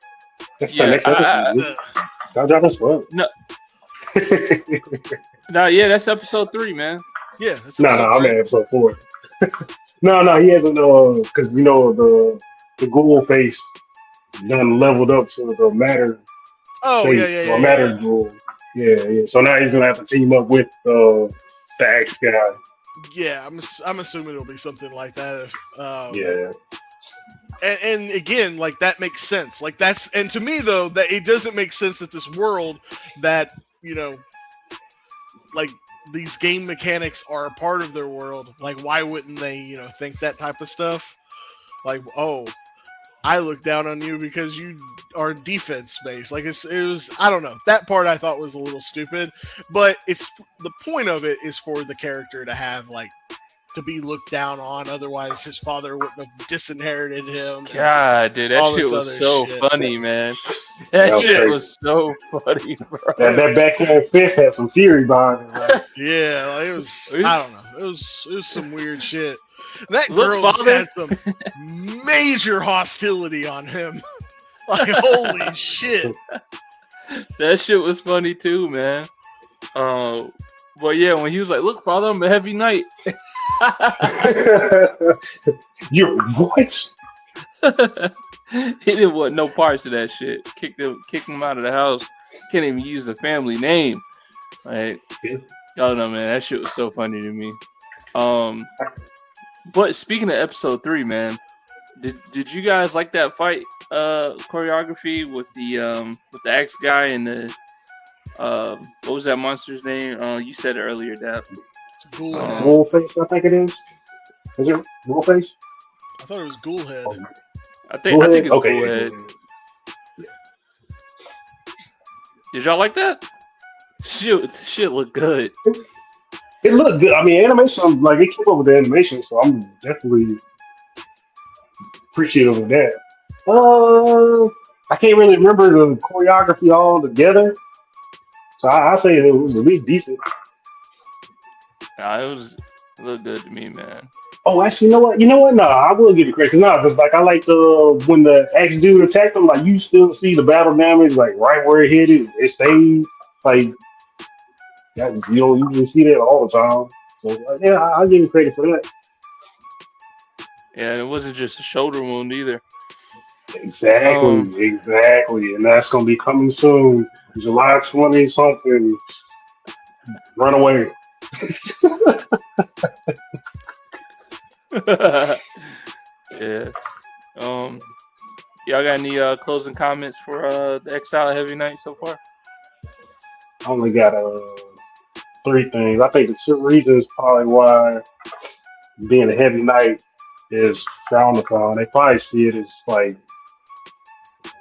That's Yeah, the next episode. Y'all drop us what? No, no, yeah, that's episode 3, man. yeah. That's No, I'm at episode 4. No, he hasn't because the ghoul face done leveled up to the matter. Oh face, yeah. matter ghoul. Yeah. So now he's gonna have to team up with the axe guy. Yeah, I'm assuming it'll be something like that. Yeah. And again, like that makes sense. Like that's, and to me though, that it doesn't make sense that this world that, you know, like these game mechanics are a part of their world. Like why wouldn't they, you know, think that type of stuff? Like, oh, I look down on you because you are defense based. Like it was, I don't know. That part I thought was a little stupid, but it's the point of it is for the character to have like to be looked down on. Otherwise, his father wouldn't have disinherited him. God, dude, that shit was so funny, man. That shit was so funny, bro. That backhand fist had some fury behind it. Right? Yeah, like it was. I don't know. It was some weird shit. That girl just had some major hostility on him. Like holy shit. That shit was funny too, man. But yeah, when he was like, "Look, father, I'm a heavy knight." You're what? He didn't want no parts of that shit. Kicked him out of the house. Can't even use the family name. Like, y'all know, man, that shit was so funny to me. But speaking of episode 3, man, did you guys like that fight choreography with the axe guy and the what was that monster's name? You said it earlier, Dap. Ghoul face, I think it is. Is it Ghoul face? I thought it was Ghoul Head. I think it's Ghoul Head. Yeah. Did y'all like that? Shit looked good. It looked good. I mean, animation, like it came up with the animation, so I'm definitely appreciative of that. I can't really remember the choreography all together, so I say it was at least decent. Nah, it looked good to me, man. Oh, actually, you know what? No, I will give it credit. Because like I like when the action dude attacked him, like you still see the battle damage, like right where it hit it. It stayed like you can see that all the time. So yeah, I'll give you credit for that. Yeah, and it wasn't just a shoulder wound either. Exactly, and that's gonna be coming soon, July 20 something. Run away. Yeah. Y'all got any closing comments for the Exile Heavy Knight so far? I only got 3 things. I think the 2 reasons probably why being a heavy knight is frowned upon. They probably see it as like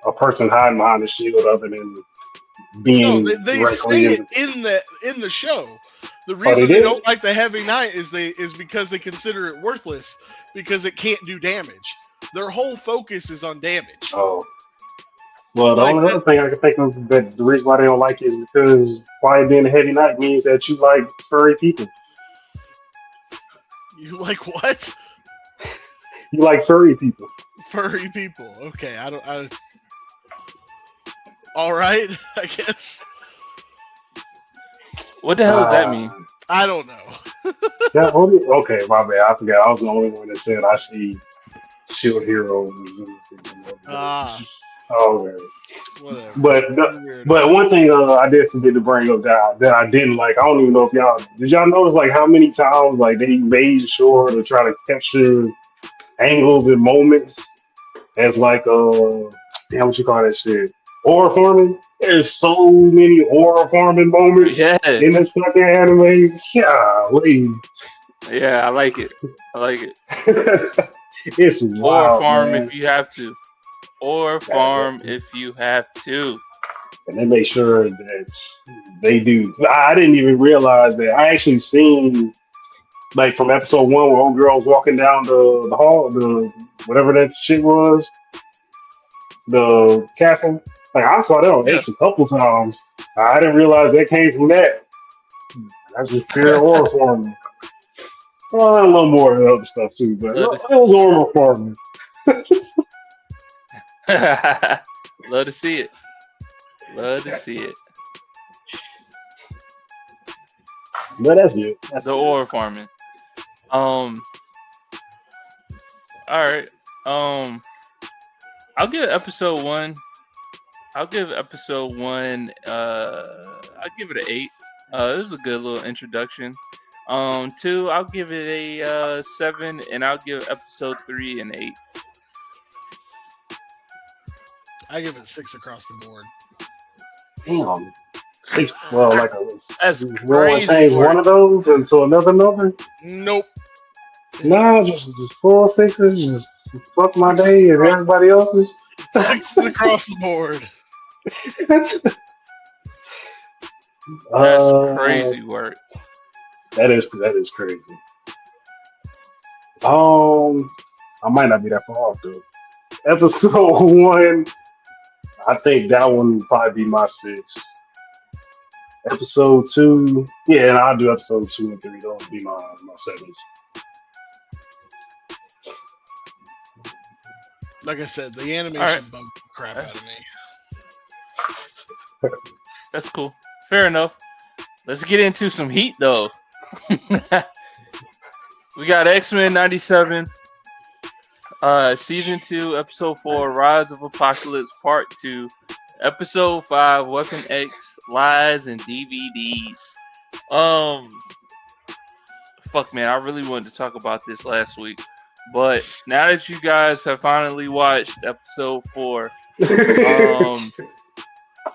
a person hiding behind the shield other than being they say it in the show. The reason they don't like the heavy knight is because they consider it worthless because it can't do damage. Their whole focus is on damage. Oh. Well, the only other thing I can think of that the reason why they don't like it is because why being a heavy knight means that you like furry people. You like what? You like furry people. Furry people. Okay, all right, I guess. What the hell does that mean? I don't know. Okay, my bad. I forgot. I was the only one that said I see shield heroes. Okay. Whatever. But one thing I did forget to bring up that I didn't like. I don't even know if y'all notice like how many times like they made sure to try to capture angles and moments as like damn, what you call that shit? Horror farming. There's so many horror farming moments in this fucking anime. Golly. Yeah, I like it. I like it. It's Or wild, farm man. if you have to. Or farm if you have to. And they make sure that they do. I didn't even realize that. I actually seen like from episode one where old girl was walking down the hall, the whatever that shit was, the castle. Like I saw that on Yeah. X a couple times. I didn't realize that came from that. That's just pure horror farming. Well, a little more of the other stuff too, but it Love was horror farming. to, love to see it. Love to see it. But that's it. That's The it. ore farming. All right. I'll give episode one. I'll give episode one. I'll give it an 8. It was a good little introduction. 2, I'll give it a 7, and I'll give episode 3 an 8. I give it 6 across the board. Damn. Well, like That's we want to crazy change one of those into another number. Nope. No, just 4 6s. Just fuck my day and everybody else's. 6 across the board. That's crazy work. That is crazy. I might not be that far off though. Episode 1, I think that one would probably be my 6. Episode 2, yeah, and I'll do episode 2 and 3. Those would be my 7s. Like I said, the animation Alright. bugged the crap out of me. That's cool. Fair enough. Let's get into some heat though. We got X-Men 97, Season 2, Episode 4, Rise of Apocalypse Part 2, Episode 5, Weapon X, Lies and DVDs. Fuck man, I really wanted to talk about this last week. But now that you guys have finally watched Episode 4,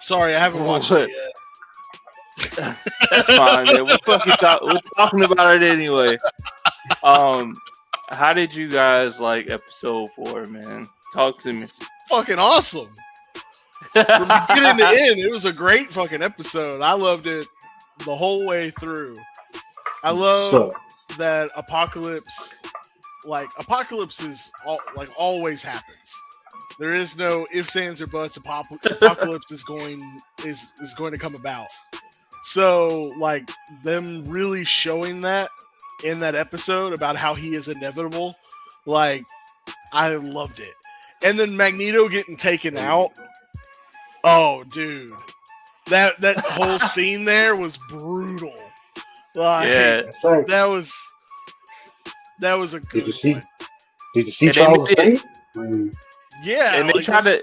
Sorry, I haven't watched it yet. that's fine, man. We're talking about it anyway. How did you guys like Episode 4, man? Talk to me. Fucking awesome. From beginning to end, it was a great fucking episode. I loved it the whole way through. I love that Apocalypse is always happens. There is no ifs, ands, or buts. Apocalypse is going to come about. So like them really showing that in that episode about how he is inevitable, like I loved it. And then Magneto getting taken out. Oh, dude, that whole scene there was brutal. Like, Yeah, that was a good one. Did you see Charles' face? Yeah, and they like tried to.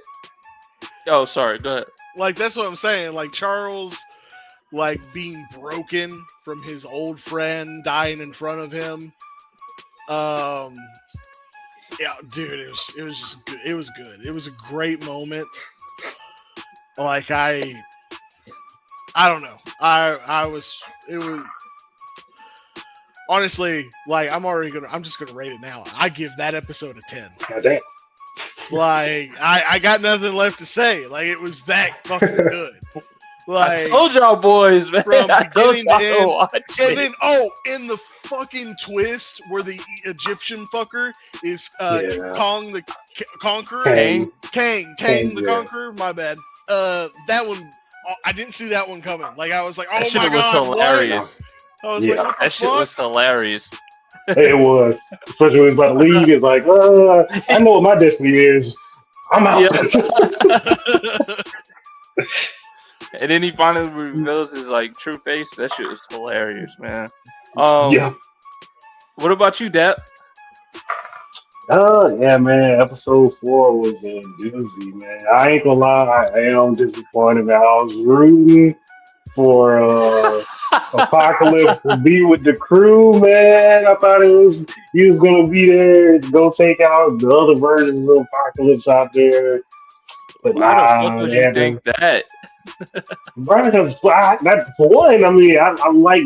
Oh, sorry. Go ahead. like that's what I'm saying. Like Charles, like being broken from his old friend dying in front of him. Yeah, dude, it was just good. It was good. It was a great moment. Like I don't know. It was honestly like I'm just gonna rate it now. I give that episode a 10. God damn. Like I got nothing left to say. Like it was that fucking good. Like I told y'all boys, man. from I told beginning y'all to to end. watch And it. then in the fucking twist where the Egyptian fucker is Kong the Conqueror. Kang. Kang the yeah. Conqueror. My bad. That one I didn't see that one coming. Like I was like, oh That shit my was god, hilarious. what? I was Yeah. like, what the That shit fuck? was hilarious. It was. Especially when he was about to leave. It's like, I know what my destiny is. I'm out. And then he finally reveals his like true face. That shit was hilarious, man. Yeah. What about you, Dap? Yeah, man. Episode 4 was a doozy, man. I ain't gonna lie, I am disappointed. Man. I was rooting for Apocalypse to be with the crew, man. I thought he was gonna be there to go take out the other versions of Apocalypse out there. But Why the fuck would you think that? Bro, because for one, I mean, I like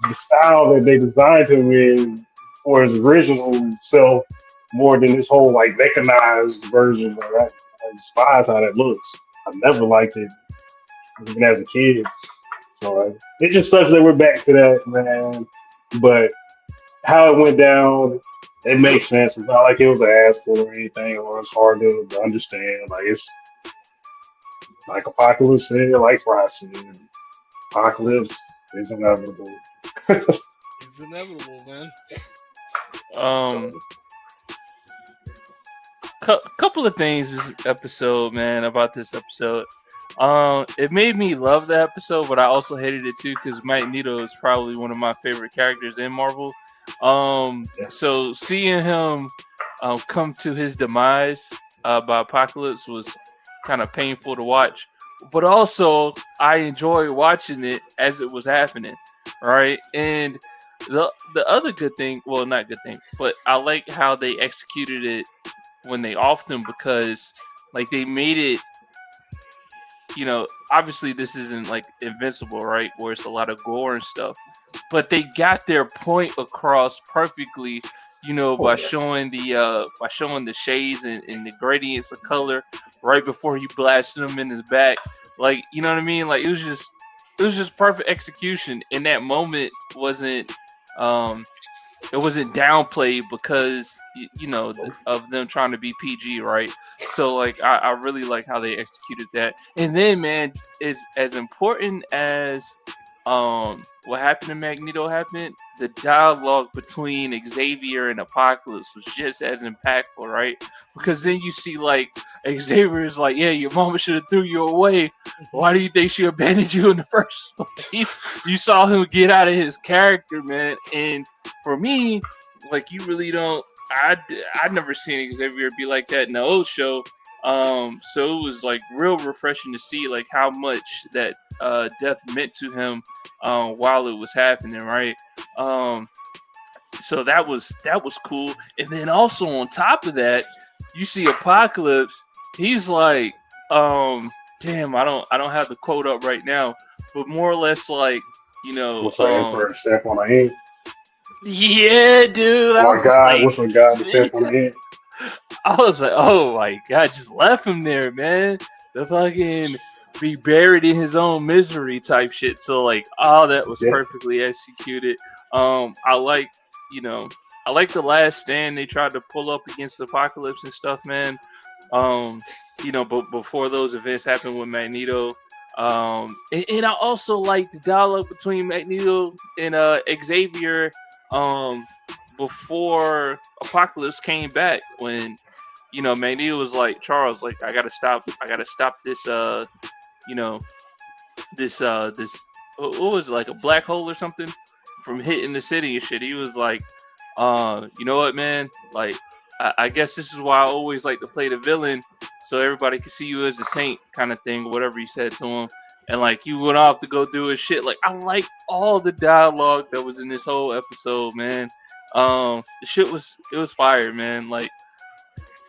the style that they designed him in for his original self more than this whole like mechanized version. I despise how that looks. I never liked it even as a kid. So it just sucks that we're back to that, man. But how it went down, it makes sense. It's not like it was an ass or anything, or it's hard to understand. Like it's like Apocalypse said, like Frost said, Apocalypse is inevitable. It's inevitable, man. Um, couple of things this episode, man, about this episode. It made me love the episode, but I also hated it too because Magneto is probably one of my favorite characters in Marvel. So seeing him come to his demise by Apocalypse was kind of painful to watch, but also I enjoyed watching it as it was happening, right? And the other good thing, well, not good thing, but I like how they executed it when they offed him because like they made it, you know, obviously this isn't like Invincible, right, where it's a lot of gore and stuff, but they got their point across perfectly, you know, by showing the shades and the gradients of color right before he blasted him in his back. Like, you know what I mean? Like it was just perfect execution. And that moment wasn't it wasn't downplayed because you know of them trying to be PG, right? So like I really like how they executed that. And then man, is as important as what happened to Magneto happened, the dialogue between Xavier and Apocalypse was just as impactful, right? Because then you see like Xavier is like, yeah, your mama should have threw you away. Why do you think she abandoned you in the first place? You saw him get out of his character, man. And for me, like you really don't. I'd never seen Xavier be like that in the old show. So it was like real refreshing to see like how much that death meant to him while it was happening, right? So that was cool. And then also on top of that, you see Apocalypse. He's like, damn, I don't have the quote up right now, but more or less like, you know, what's that Emperor step on the head? Yeah, dude. Oh my God, what's the guy that step on the head? I was like, oh my God, just left him there, man. The fucking be buried in his own misery type shit. So like, all that was perfectly executed. I like, you know, I like the last stand they tried to pull up against Apocalypse and stuff, man. You know, but before those events happened with Magneto. And I also like the dialogue between Magneto and Xavier before Apocalypse came back, when you know Magneto was like, Charles, like I gotta stop this you know this what was it, like a black hole or something from hitting the city and shit. He was like, you know what, man, like I guess this is why I always like to play the villain, so everybody can see you as a saint kind of thing, whatever he said to him. And like he went off to go do his shit. Like I like all the dialogue that was in this whole episode, man. The shit was fire, man. Like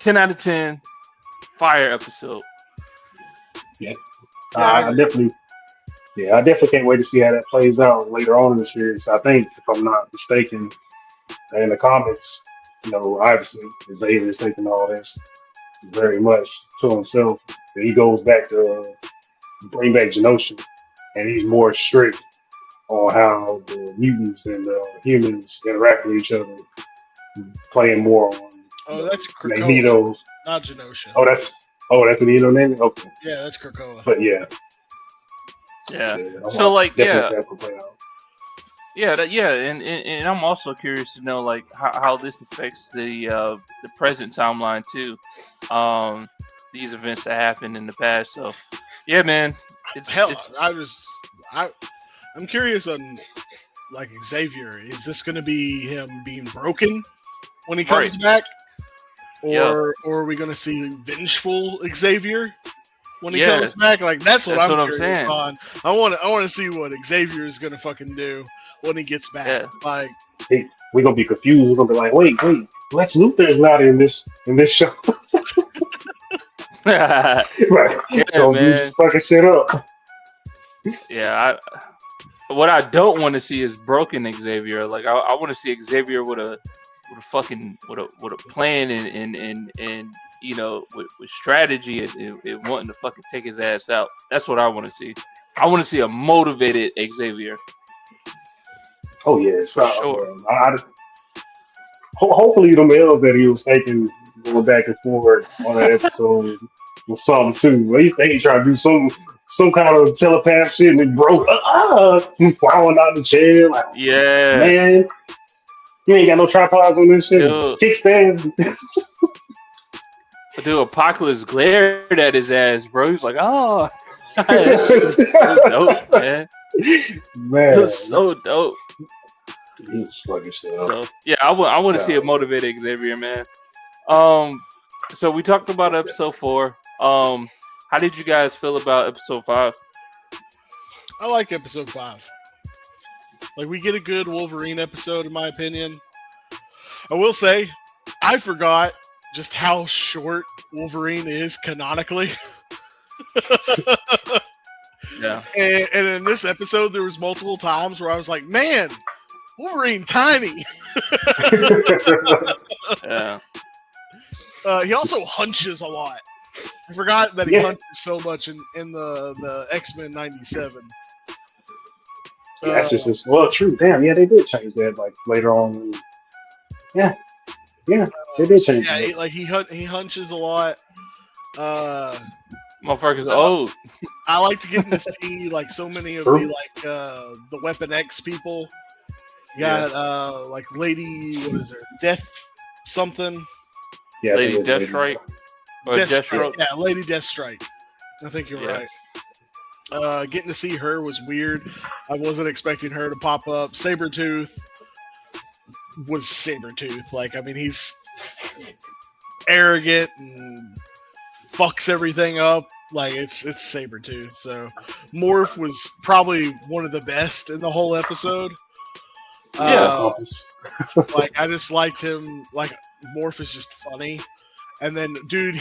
10 out of 10, fire episode. Yeah, I definitely can't wait to see how that plays out later on in the series. I think, if I'm not mistaken, in the comics, you know, obviously Xavier is taking all this very much to himself. And he goes back to bring back Genosha, and he's more strict on how the mutants and the humans interact with each other, playing more on that's Magneto's. Not Genosha. Oh, that's Magneto name? Okay. Yeah, that's Krakoa. But yeah. So like, yeah. And I'm also curious to know like how this affects the present timeline too. These events that happened in the past. So yeah, man. I'm curious on like Xavier. Is this going to be him being broken when he comes back, or are we going to see vengeful Xavier when he comes back? Like that's what I'm curious on. I want to see what Xavier is going to fucking do when he gets back. Yeah. Like we're gonna be confused. We're gonna be like, wait, Lex Luthor is not in this show. Right. Don't do fucking shit up. Yeah, what I don't want to see is broken Xavier. Like I want to see Xavier with a plan and with strategy and wanting to fucking take his ass out. That's what I want to see. I want to see a motivated Xavier. Oh yeah, it's for sure. Hopefully the males that he was taking going back and forth on that episode was something too. At least they try to do some kind of telepath shit and it broke falling out the chair. Like, Yeah, man, you ain't got no tripods on this shit. dude, Kickstands. Apocalypse glared at his ass, bro. He was like, "Oh, that shit was so dope, man. Man, It was so dope." he's fucking shit up. So yeah, I want to see a motivated Xavier, man. So we talked about episode 4. How did you guys feel about episode 5? I like episode 5. Like, we get a good Wolverine episode, in my opinion. I will say, I forgot just how short Wolverine is canonically. Yeah. And in this episode, there was multiple times where I was like, man, Wolverine tiny. Yeah. He also hunches a lot. I forgot that he hunches so much in the X-Men 97. That's just true. Damn, yeah, they did change that like later on. Yeah, they did change that. He hunches a lot. Motherfuckers old. I like to get to see like so many of the Weapon X people. You got like Lady, what is her? Death something. Yeah, Lady Deathstrike. Or Deathstroke. Yeah, Lady Deathstrike. I think you're right. Getting to see her was weird. I wasn't expecting her to pop up. Sabretooth was Sabretooth. Like, I mean, he's arrogant and fucks everything up. Like, it's Sabretooth. So Morph was probably one of the best in the whole episode. Like, I just liked him. Like, Morph is just funny. And then, dude,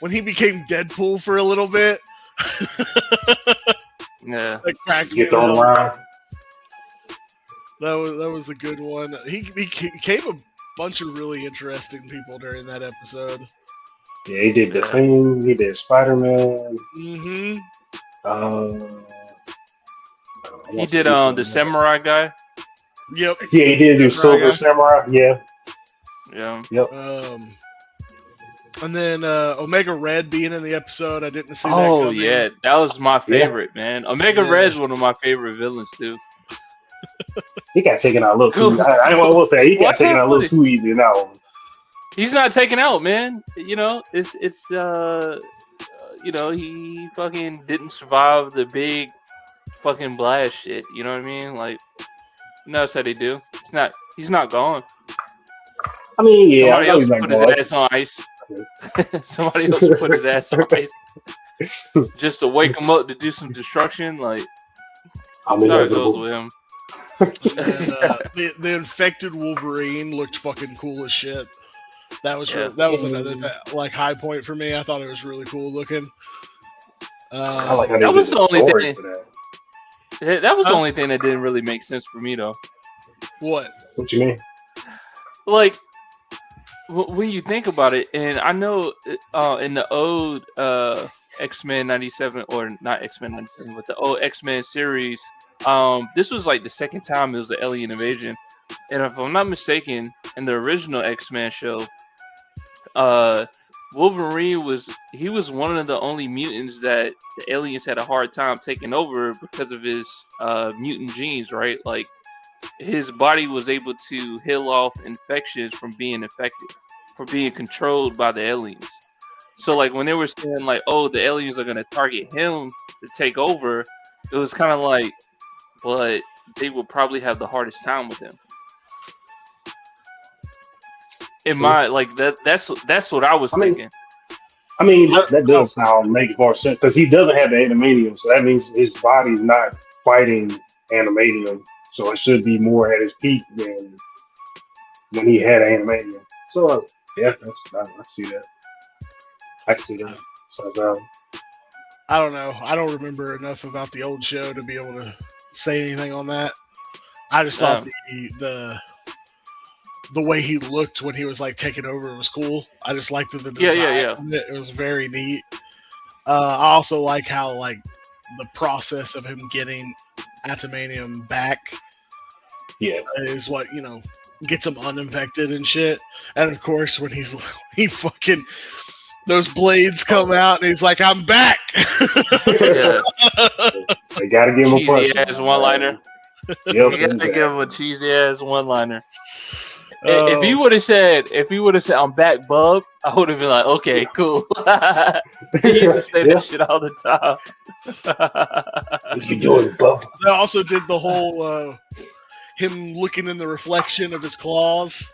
when he became Deadpool for a little bit, yeah, like cracked Get on line. That was a good one. He became a bunch of really interesting people during that episode. Yeah, he did the Thing. He did Spider-Man. Mm-hmm. He did the Samurai guy. Yep. Yeah, he did do Silver Samurai. Yeah. Yeah. Yep. And then Omega Red being in the episode, I didn't see that Oh yeah, that was my favorite, man. Omega Red's one of my favorite villains too. He got taken out a little too. I will say he got taken out a little too easy now. He's not taken out, man. You know, it's he fucking didn't survive the big fucking blast shit. You know what I mean? Like, that's how they do. He's not gone. I mean, yeah. Somebody else put his ass on ice. Somebody else put his ass on ice just to wake him up to do some destruction. Like, that's how it goes with him. And, the infected Wolverine looked fucking cool as shit. That was another like high point for me. I thought it was really cool looking. That was the only thing. That was the only thing that didn't really make sense for me, though. What? What you mean? Like, when you think about it, and I know in the old X-Men 97, or not X-Men 97, but the old X-Men series, this was like the second time it was the alien invasion. And if I'm not mistaken, in the original X-Men show, Wolverine was one of the only mutants that the aliens had a hard time taking over because of his mutant genes, right? Like, his body was able to heal off infections from being infected, from being controlled by the aliens. So, like, when they were saying, like, oh, the aliens are going to target him to take over, it was kind of like, but they would probably have the hardest time with him. In my, like, that's what I was thinking. I mean, that does make more sense, because he doesn't have the animanium, so that means his body's not fighting animanium. So it should be more at his peak than when he had animanium. So yeah, I see that. I see that. So I don't know. I don't remember enough about the old show to be able to say anything on that. I just thought the way he looked when he was like taking over was cool. I just liked the design of it. It was very neat. I also like how like the process of him getting Atomanium back is what, you know, gets him uninfected and shit. And of course when he fucking those blades come out and he's like, I'm back. They gotta give him a cheesy ass one liner. Yep, you gotta give him a cheesy ass one liner. If he would have said, I'm back, bub, I would have been like, okay, cool. He used to say that shit all the time. What you doing, bub? They also did the whole him looking in the reflection of his claws.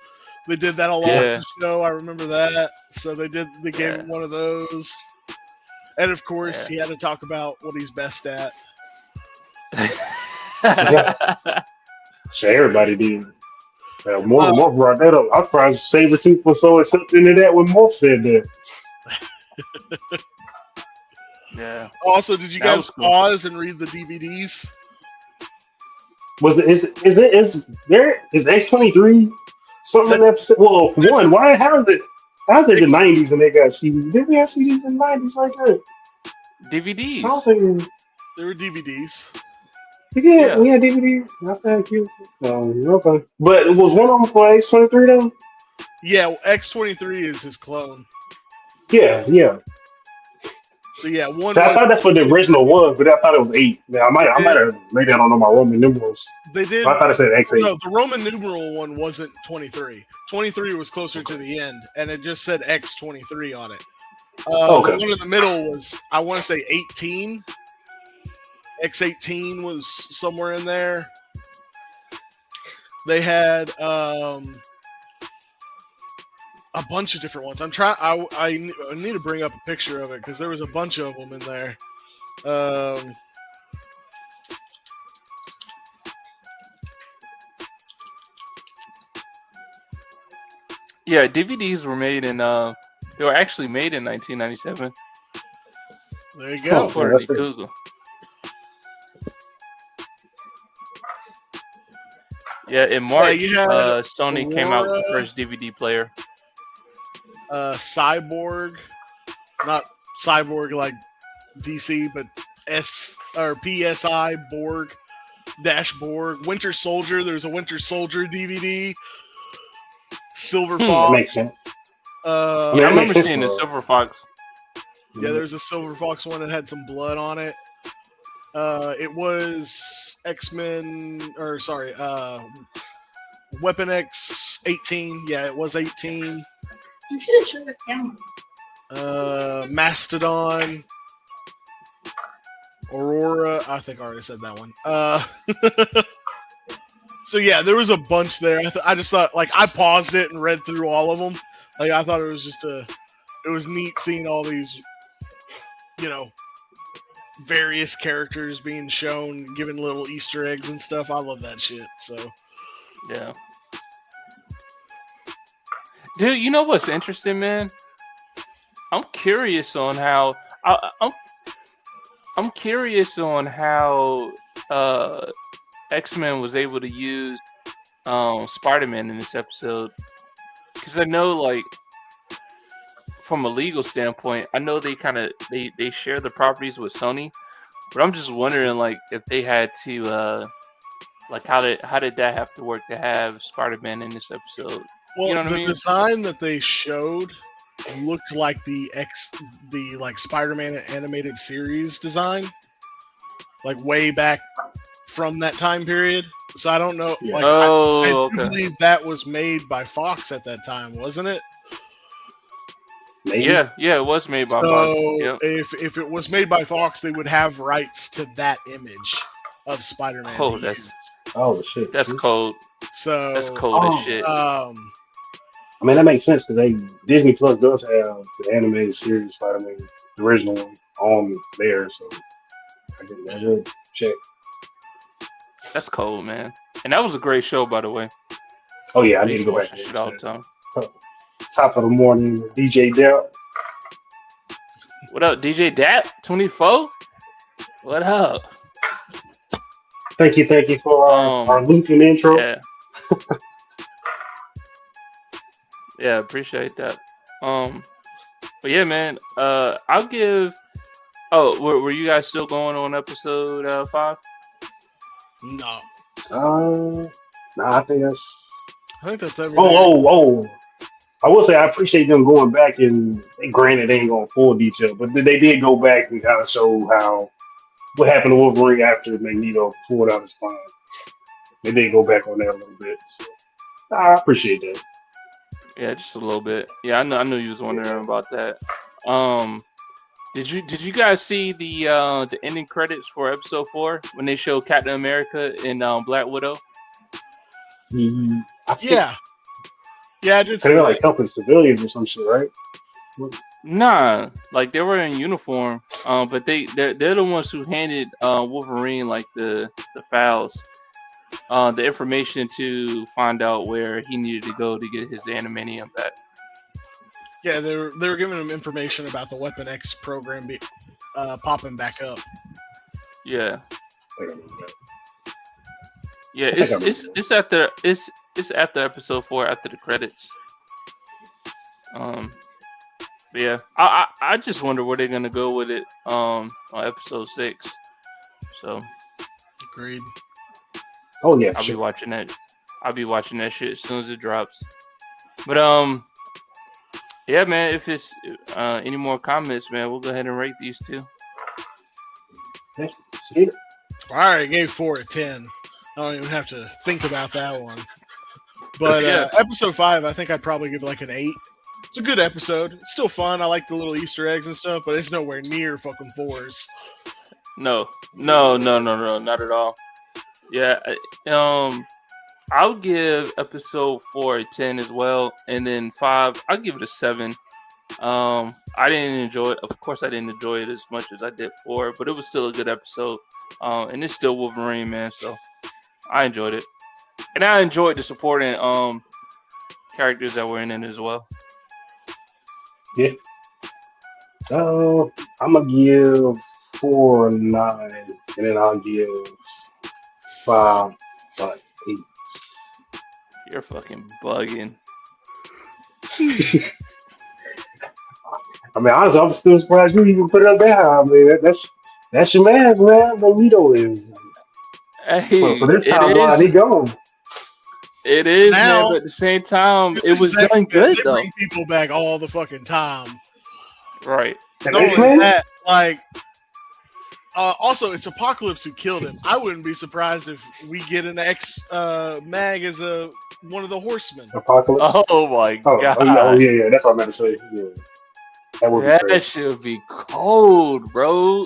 They did that a lot in the show. I remember that. So they gave him one of those. And of course, he had to talk about what he's best at. So everybody did. Morph brought that up. I'm surprised Sabretooth was so accepting of that when Morph said that. Yeah. Also, did you guys pause and read the DVDs? Is X-23 something that? Well, one. Why? How's it the 90s when they got CDs? Did we have CDs in the 90s like that? DVDs. I don't think there were DVDs. Yeah, we had DVDs. That's cute. Okay. But it was one of them for X-23 though? Yeah, X-23 is his clone. Yeah. So yeah, one. I thought that's what the original was, but I thought it was 8. Yeah, I might have made that on my Roman numerals. They did. I thought it said X8. No, the Roman numeral one wasn't 23. 23 was closer to the end, and it just said X-23 on it. The one in the middle was, I want to say 18. X-18 was somewhere in there. They had a bunch of different ones. I need to bring up a picture of it because there was a bunch of them in there. Yeah, DVDs were made in. They were actually made in 1997. There you go. According to Google. Yeah, in March, Sony came out with the first DVD player. Cyborg, not Cyborg like DC, but PSI Borg Borg. Winter Soldier. There's a Winter Soldier DVD. Silver Fox. That makes sense. I remember seeing the Silver Fox. Yeah, there's a Silver Fox one that had some blood on it. It was X-Men, or sorry, Weapon X 18. Yeah, it was 18. You should have shut it down. Mastodon. Aurora. I think I already said that one. So yeah, there was a bunch there. I just thought, like, I paused it and read through all of them. Like, I thought it was just it was neat seeing all these, you know, various characters being shown, given little Easter eggs and stuff. I love that shit. So yeah, dude, you know what's interesting, man? I'm curious on how I'm curious on how X-Men was able to use Spider-Man in this episode, because I know, like, from a legal standpoint, I know they kind of they share the properties with Sony, but I'm just wondering, like, if they had to like, how did that have to work to have Spider-Man in this episode? Well, you know what I mean? The design that they showed looked like the Spider-Man animated series design, like way back from that time period. So I don't know. Yeah. Like, I believe that was made by Fox at that time, wasn't it? Maybe. Yeah, it was made by Fox. Yep. If it was made by Fox, they would have rights to that image of Spider-Man. Shit. That's cold. So that's cold as shit. I mean, that makes sense because Disney Plus does have the animated series Spider-Man, the original one, on there. So I think that would check. That's cold, man. And that was a great show, by the way. Oh yeah, I need to go back. Shit all the time. Top of the morning, DJ Dap. What up, DJ Dap? 24? What up? Thank you for our looping intro. Yeah, yeah, appreciate that. But yeah, man. I'll give. Oh, were you guys still going on episode 5? No, Nah, I think that's. I think that's everything. Oh! I will say I appreciate them going back and granted they ain't going full detail, but they did go back and kind of show what happened to Wolverine after Magneto pulled out his spine. They did go back on that a little bit. So I appreciate that. Yeah, just a little bit. Yeah, I knew you was wondering about that. Um, did you guys see the ending credits for episode 4 when they showed Captain America and Black Widow? Yeah, I did see They were that. like helping civilians or some shit, right? Nah, like they were in uniform. But they're the ones who handed Wolverine like the files, the information to find out where he needed to go to get his adamantium back. Yeah, they were giving him information about the Weapon X program popping back up. Yeah. I don't know that. Yeah, I think it's after episode 4, after the credits. But yeah, I just wonder where they're gonna go with it on episode 6. So Agreed. Oh yeah, I'll sure. be watching that. I'll be watching that shit as soon as it drops. But yeah, man. If it's any more comments, man, we'll go ahead and rate these two. Yeah, see it. All right, gave 4 a 10. I don't even have to think about that one. But Yeah. episode 5, I think I'd probably give like an 8. It's a good episode. It's still fun. I like the little Easter eggs and stuff, but it's nowhere near fucking 4s. No, not at all. Yeah, I'll give episode 4 a 10 as well, and then 5, I'll give it a 7. I didn't enjoy it. Of course, I didn't enjoy it as much as I did 4, but it was still a good episode. And it's still Wolverine, man. So I enjoyed it, and I enjoyed the supporting characters that were in it as well. Yeah. I'm gonna give 4 9, and then I'll give 5 8. You're fucking bugging. I mean, honestly, I'm still surprised you even put it up that high. I mean, that's your man, Magneto is. Hey, For this time, he gone. It is, Now- man. But at the same time, it This was is X-Men. done good They though. bring people back all the fucking time. Right. And Not only X-Men? that, like, also, it's Apocalypse who killed him. I wouldn't be surprised if we get an Mag as one of the Horsemen. Apocalypse. Oh my Oh, god. yeah. That's what I meant to say. Yeah. That would be That crazy. should be cold, bro.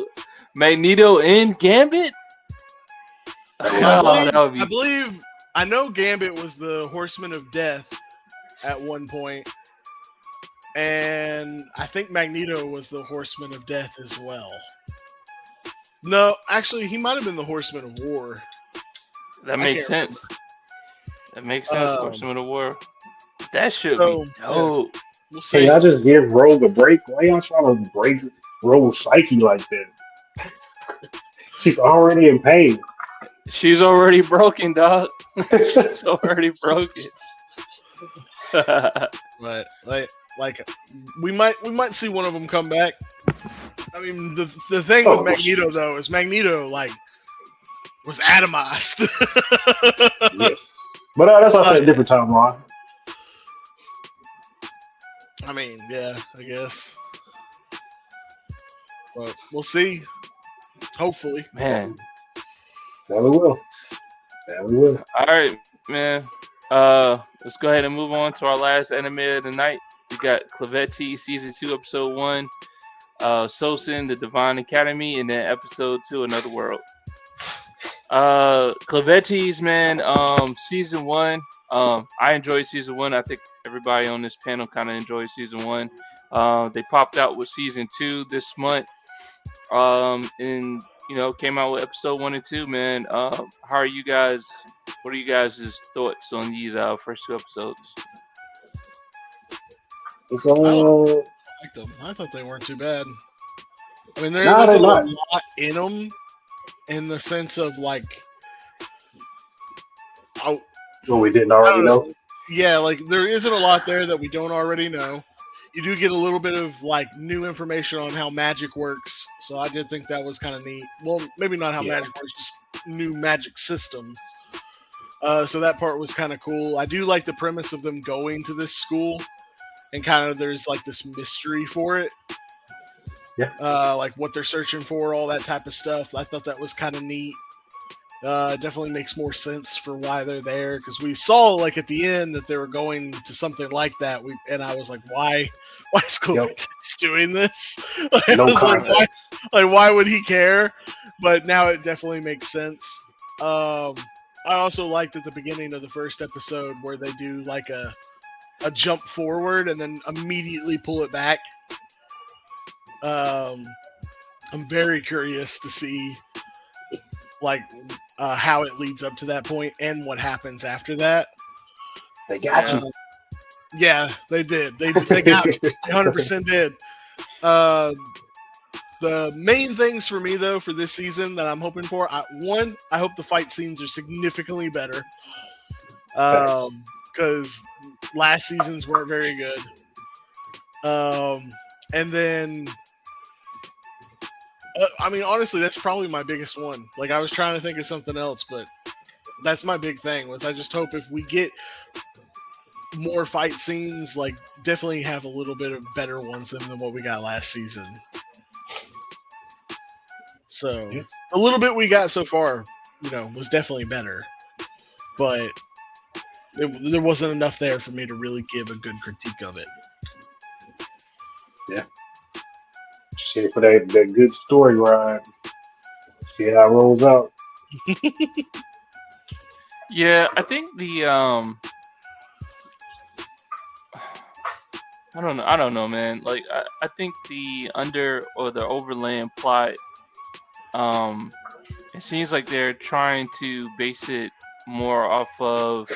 Magneto and Gambit? Oh, that would be. I know Gambit was the Horseman of Death at one point, and I think Magneto was the Horseman of Death as well. No, actually, he might have been the Horseman of War. That I makes can't sense. That makes sense. Horseman of War. That should So, be dope. We'll Hey, see. y'all just give Rogue a break. Why y'all trying to break Rogue's psyche like that? She's already in pain. She's already broken, dog. She's already broken. But like we might see one of them come back. I mean, the thing with Magneto though is Magneto like was atomized. Yes. But that's why I said a different timeline. I mean, yeah, I guess. But we'll see. Hopefully. Man. Yeah, we will. Yeah, we will. All right, man. Let's go ahead and move on to our last anime of the night. We got Clavetti season 2, episode 1. Sosin, the Divine Academy, and then episode 2, Another World. Clavetti's, man, season 1. I enjoyed season 1. I think everybody on this panel kind of enjoyed season 1. They popped out with season 2 this month. And came out with episode 1 and 2, man. How are you guys? What are you guys' thoughts on these first 2 episodes? It's I liked them. I thought they weren't too bad. I mean, there was they're a not. lot in them, in the sense of like What we didn't I already don't know. know. Yeah, like there isn't a lot there that we don't already know. You do get a little bit of like new information on how magic works, so I did think that was kind of neat. Well, maybe not how magic works, just new magic systems. So that part was kind of cool. I do like the premise of them going to this school, and kind of there's like this mystery for it. Yeah. Like what they're searching for, all that type of stuff. I thought that was kind of neat. Definitely makes more sense for why they're there, because we saw like at the end that they were going to something like that. And I was like, why is Clementis doing this? Like, No I was context. why would he care? But now it definitely makes sense. I also liked at the beginning of the first episode where they do like a jump forward and then immediately pull it back. I'm very curious to see like how it leads up to that point and what happens after that. They got you. Yeah, they did. They got me. 100% did. The main things for me though for this season that I'm hoping for, one, I hope the fight scenes are significantly better. Because last seasons weren't very good. And then I mean, honestly, that's probably my biggest one. Like, I was trying to think of something else, but that's my big thing. Was I just hope if we get more fight scenes, like, definitely have a little bit of better ones than what we got last season. So, a little bit we got so far, was definitely better. But there wasn't enough there for me to really give a good critique of it. Yeah. Shit for that good story ride. See how it rolls out. Yeah, I think the I don't know, man. Like I think the overland plot, it seems like they're trying to base it more off of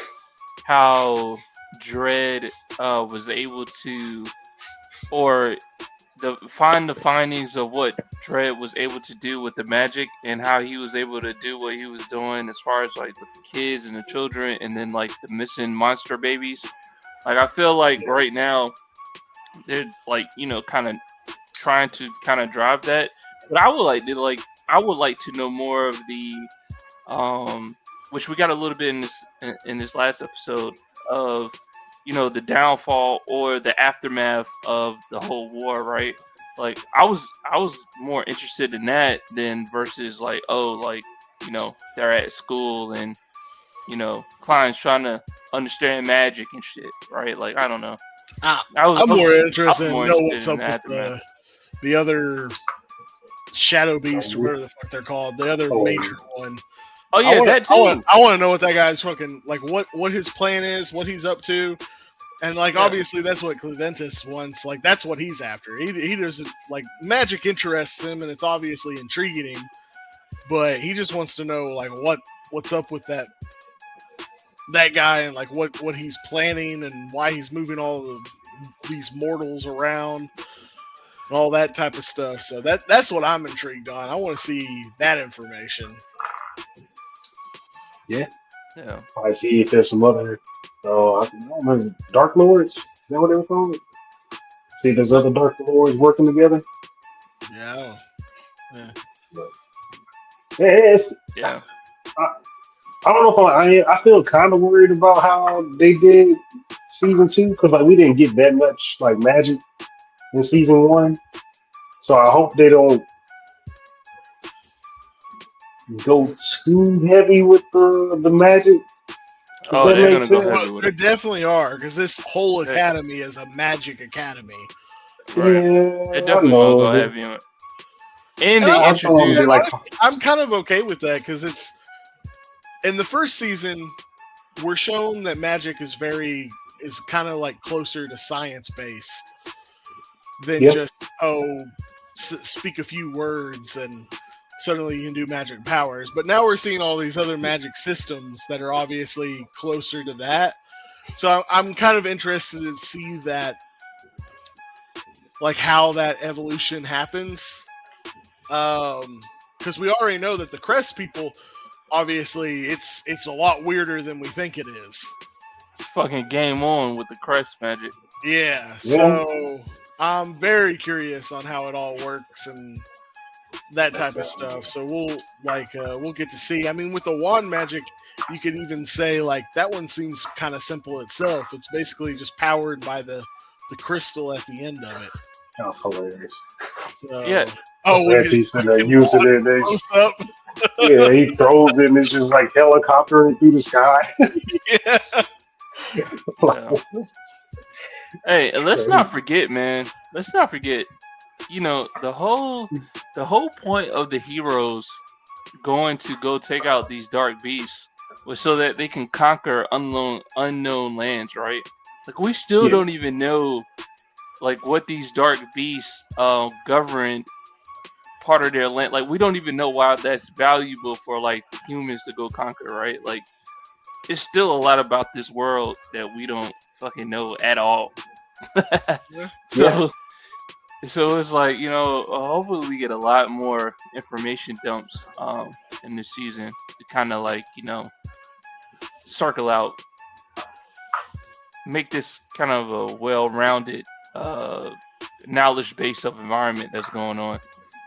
how Dredd was able to, or find the findings of what Dredd was able to do with the magic and how he was able to do what he was doing as far as like with the kids and the children and then like the missing monster babies. Like I feel like right now they're like, kind of trying to kind of drive that. But I would like to know more of the which we got a little bit in this last episode of the downfall or the aftermath of the whole war, right? Like I was more interested in that than versus like, they're at school and Klein's trying to understand magic and shit, right? Like I don't know. I'm more interested in know what's up with the other Shadow Beast or whatever the fuck they're called, the other major one. Oh yeah, that too. I want to know what that guy's fucking like. What his plan is, what he's up to, and like obviously that's what Clementis wants. Like that's what he's after. He doesn't like magic interests him, and it's obviously intriguing him. But he just wants to know like what's up with that guy and like what he's planning and why he's moving all of these mortals around. All that type of stuff. So that's what I'm intrigued on. I want to see that information. Yeah. I see if there's some other, I don't know, Dark Lords. Is that what they were called? See if there's other Dark Lords working together. Yeah. Yeah. I don't know if I feel kind of worried about how they did season 2 because like we didn't get that much like magic in season 1, so I hope they don't go too heavy with the magic. Oh, they're gonna go heavy with it. There definitely are, because this whole academy is a magic academy. Right. Yeah, They're definitely gonna go heavy on it. And they introduced. I'm kind of okay with that because it's in the first season we're shown that magic is kind of like closer to science based than just speak a few words and suddenly you can do magic powers. But now we're seeing all these other magic systems that are obviously closer to that. So I'm kind of interested to see that, like how that evolution happens. Because we already know that the Crest people obviously it's a lot weirder than we think it is. It's fucking game on with the crest magic. Yeah, so I'm very curious on how it all works and that type of stuff. So we'll get to see. I mean, with the wand magic, you could even say like that one seems kind of simple itself. It's basically just powered by the crystal at the end of it. That's hilarious. So, Yeah. Oh, when he's using it, up. Yeah, he throws it and it's just like helicoptering through the sky. Yeah. Yeah. Hey, let's not forget, man. Let's not forget. You know, the whole point of the heroes going to go take out these dark beasts was so that they can conquer unknown lands, right? Like we still don't even know like what these dark beasts govern part of their land. Like we don't even know why that's valuable for like humans to go conquer, right? Like it's still a lot about this world that we don't fucking know at all. So it's like, you know, hopefully we get a lot more information dumps in this season to kind of like, you know, circle out, make this kind of a well-rounded knowledge base of environment that's going on,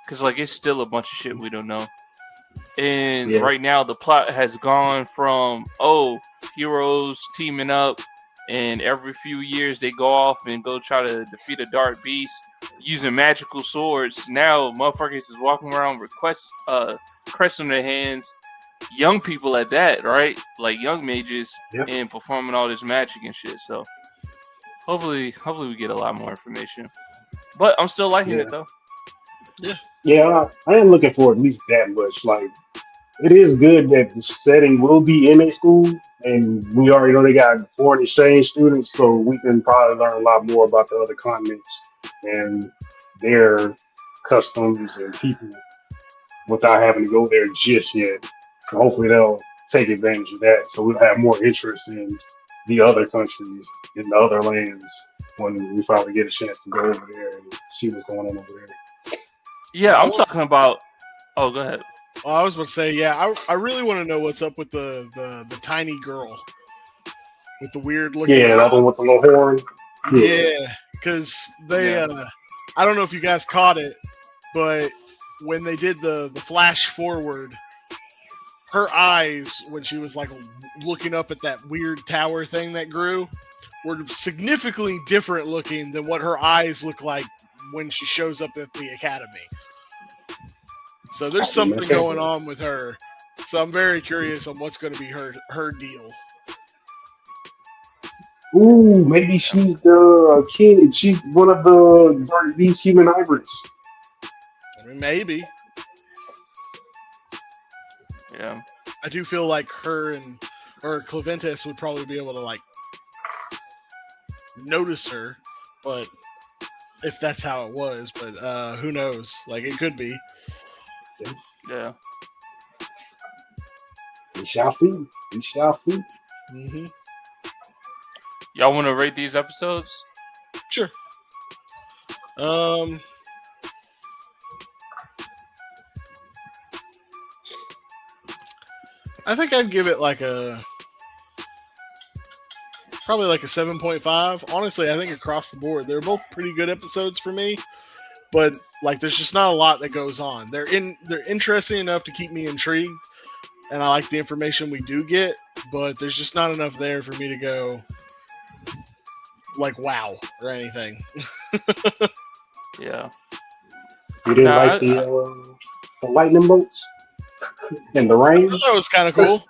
because like it's still a bunch of shit we don't know. And right now the plot has gone from heroes teaming up and every few years they go off and go try to defeat a dark beast using magical swords. Now motherfuckers is walking around with crests on their hands, young people at that, right? Like young mages, and performing all this magic and shit. So hopefully we get a lot more information. But I'm still liking it though. Yeah, I am looking for at least that much. Like, it is good that the setting will be in a school, and we already know they got foreign exchange students, so we can probably learn a lot more about the other continents and their customs and people without having to go there just yet. So hopefully they'll take advantage of that, so we'll have more interest in the other countries, in the other lands, when we finally get a chance to go over there and see what's going on over there. Yeah, I'm talking about. Oh, go ahead. Well, I was about to say, I really want to know what's up with the tiny girl with the weird looking. Yeah, that one with the little horn. Yeah, because they, I don't know if you guys caught it, but when they did the flash forward, her eyes when she was like looking up at that weird tower thing that grew were significantly different looking than what her eyes look like when she shows up at the academy. So there's something going on with her. So I'm very curious on what's going to be her deal. Ooh, maybe she's the kid. She's one of the Dark Beast human hybrids. I mean, maybe. Yeah. I do feel like her or Claventus would probably be able to like notice her, but if that's how it was, but who knows? Like it could be. Yeah. We shall see. We shall see. Mm-hmm. Y'all want to rate these episodes? Sure. I think I'd give it like probably like a 7.5. Honestly, I think across the board, they're both pretty good episodes for me. But like, there's just not a lot that goes on. They're interesting enough to keep me intrigued, and I like the information we do get. But there's just not enough there for me to go like wow or anything. Yeah. You didn't like the lightning bolts in the rain? That was kind of cool.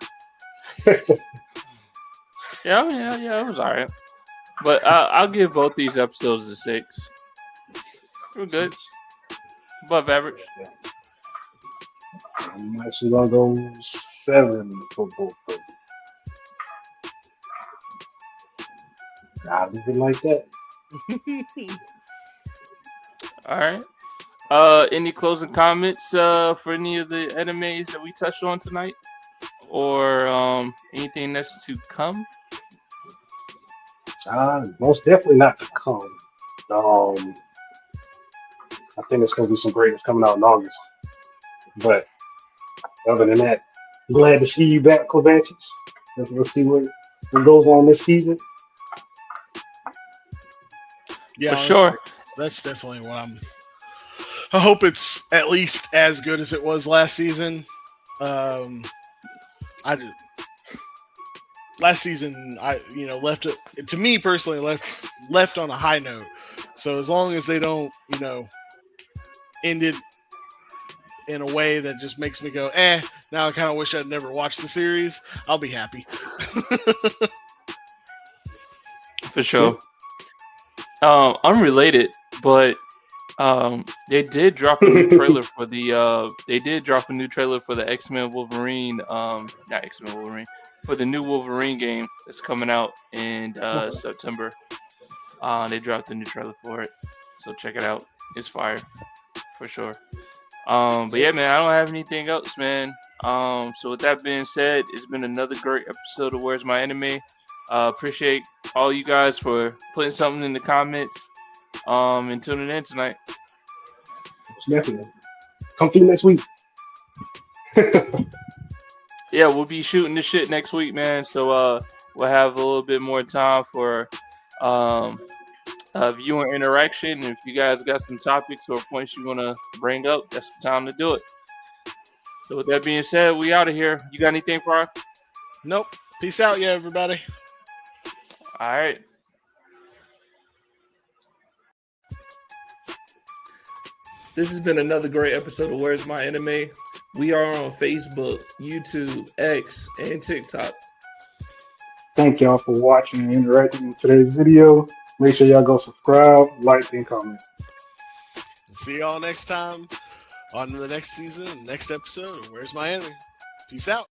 Yeah, it was alright. But I'll give both these episodes a 6. We're good. Above average. I'm actually gonna go 7 for both of them. I didn't like that. Alright. Any closing comments for any of the animes that we touched on tonight? Or anything that's to come? Most definitely not to come. I think there's going to be some greatness coming out in August. But other than that, Glad to see you back, Comanches. Let's see what goes on this season. Yeah, For sure. That's definitely what I hope it's at least as good as it was last season. Last season, left it to me personally left on a high note. So as long as they don't, end it in a way that just makes me go, now I kind of wish I'd never watched the series, I'll be happy. For sure. Unrelated, but they did drop a new trailer for the X-Men Wolverine, not X-Men Wolverine, for the new Wolverine game that's coming out in September. They dropped a new trailer for it, so check it out. It's fire, for sure. But yeah, man, I don't have anything else, man. So with that being said, it's been another great episode of Where's My Anime. Appreciate all you guys for putting something in the comments, and tuning in tonight. Definitely. Come through next week. Yeah, we'll be shooting this shit next week, man. So we'll have a little bit more time for viewer interaction. If you guys got some topics or points you want to bring up, that's the time to do it. So with that being said, we out of here. You got anything for us? Nope. Peace out, yeah, everybody. All right. This has been another great episode of Where's My Anime. We are on Facebook, YouTube, X, and TikTok. Thank y'all for watching and interacting in today's video. Make sure y'all go subscribe, like, and comment. See y'all next time on the next season, next episode of Where's My Anime. Peace out.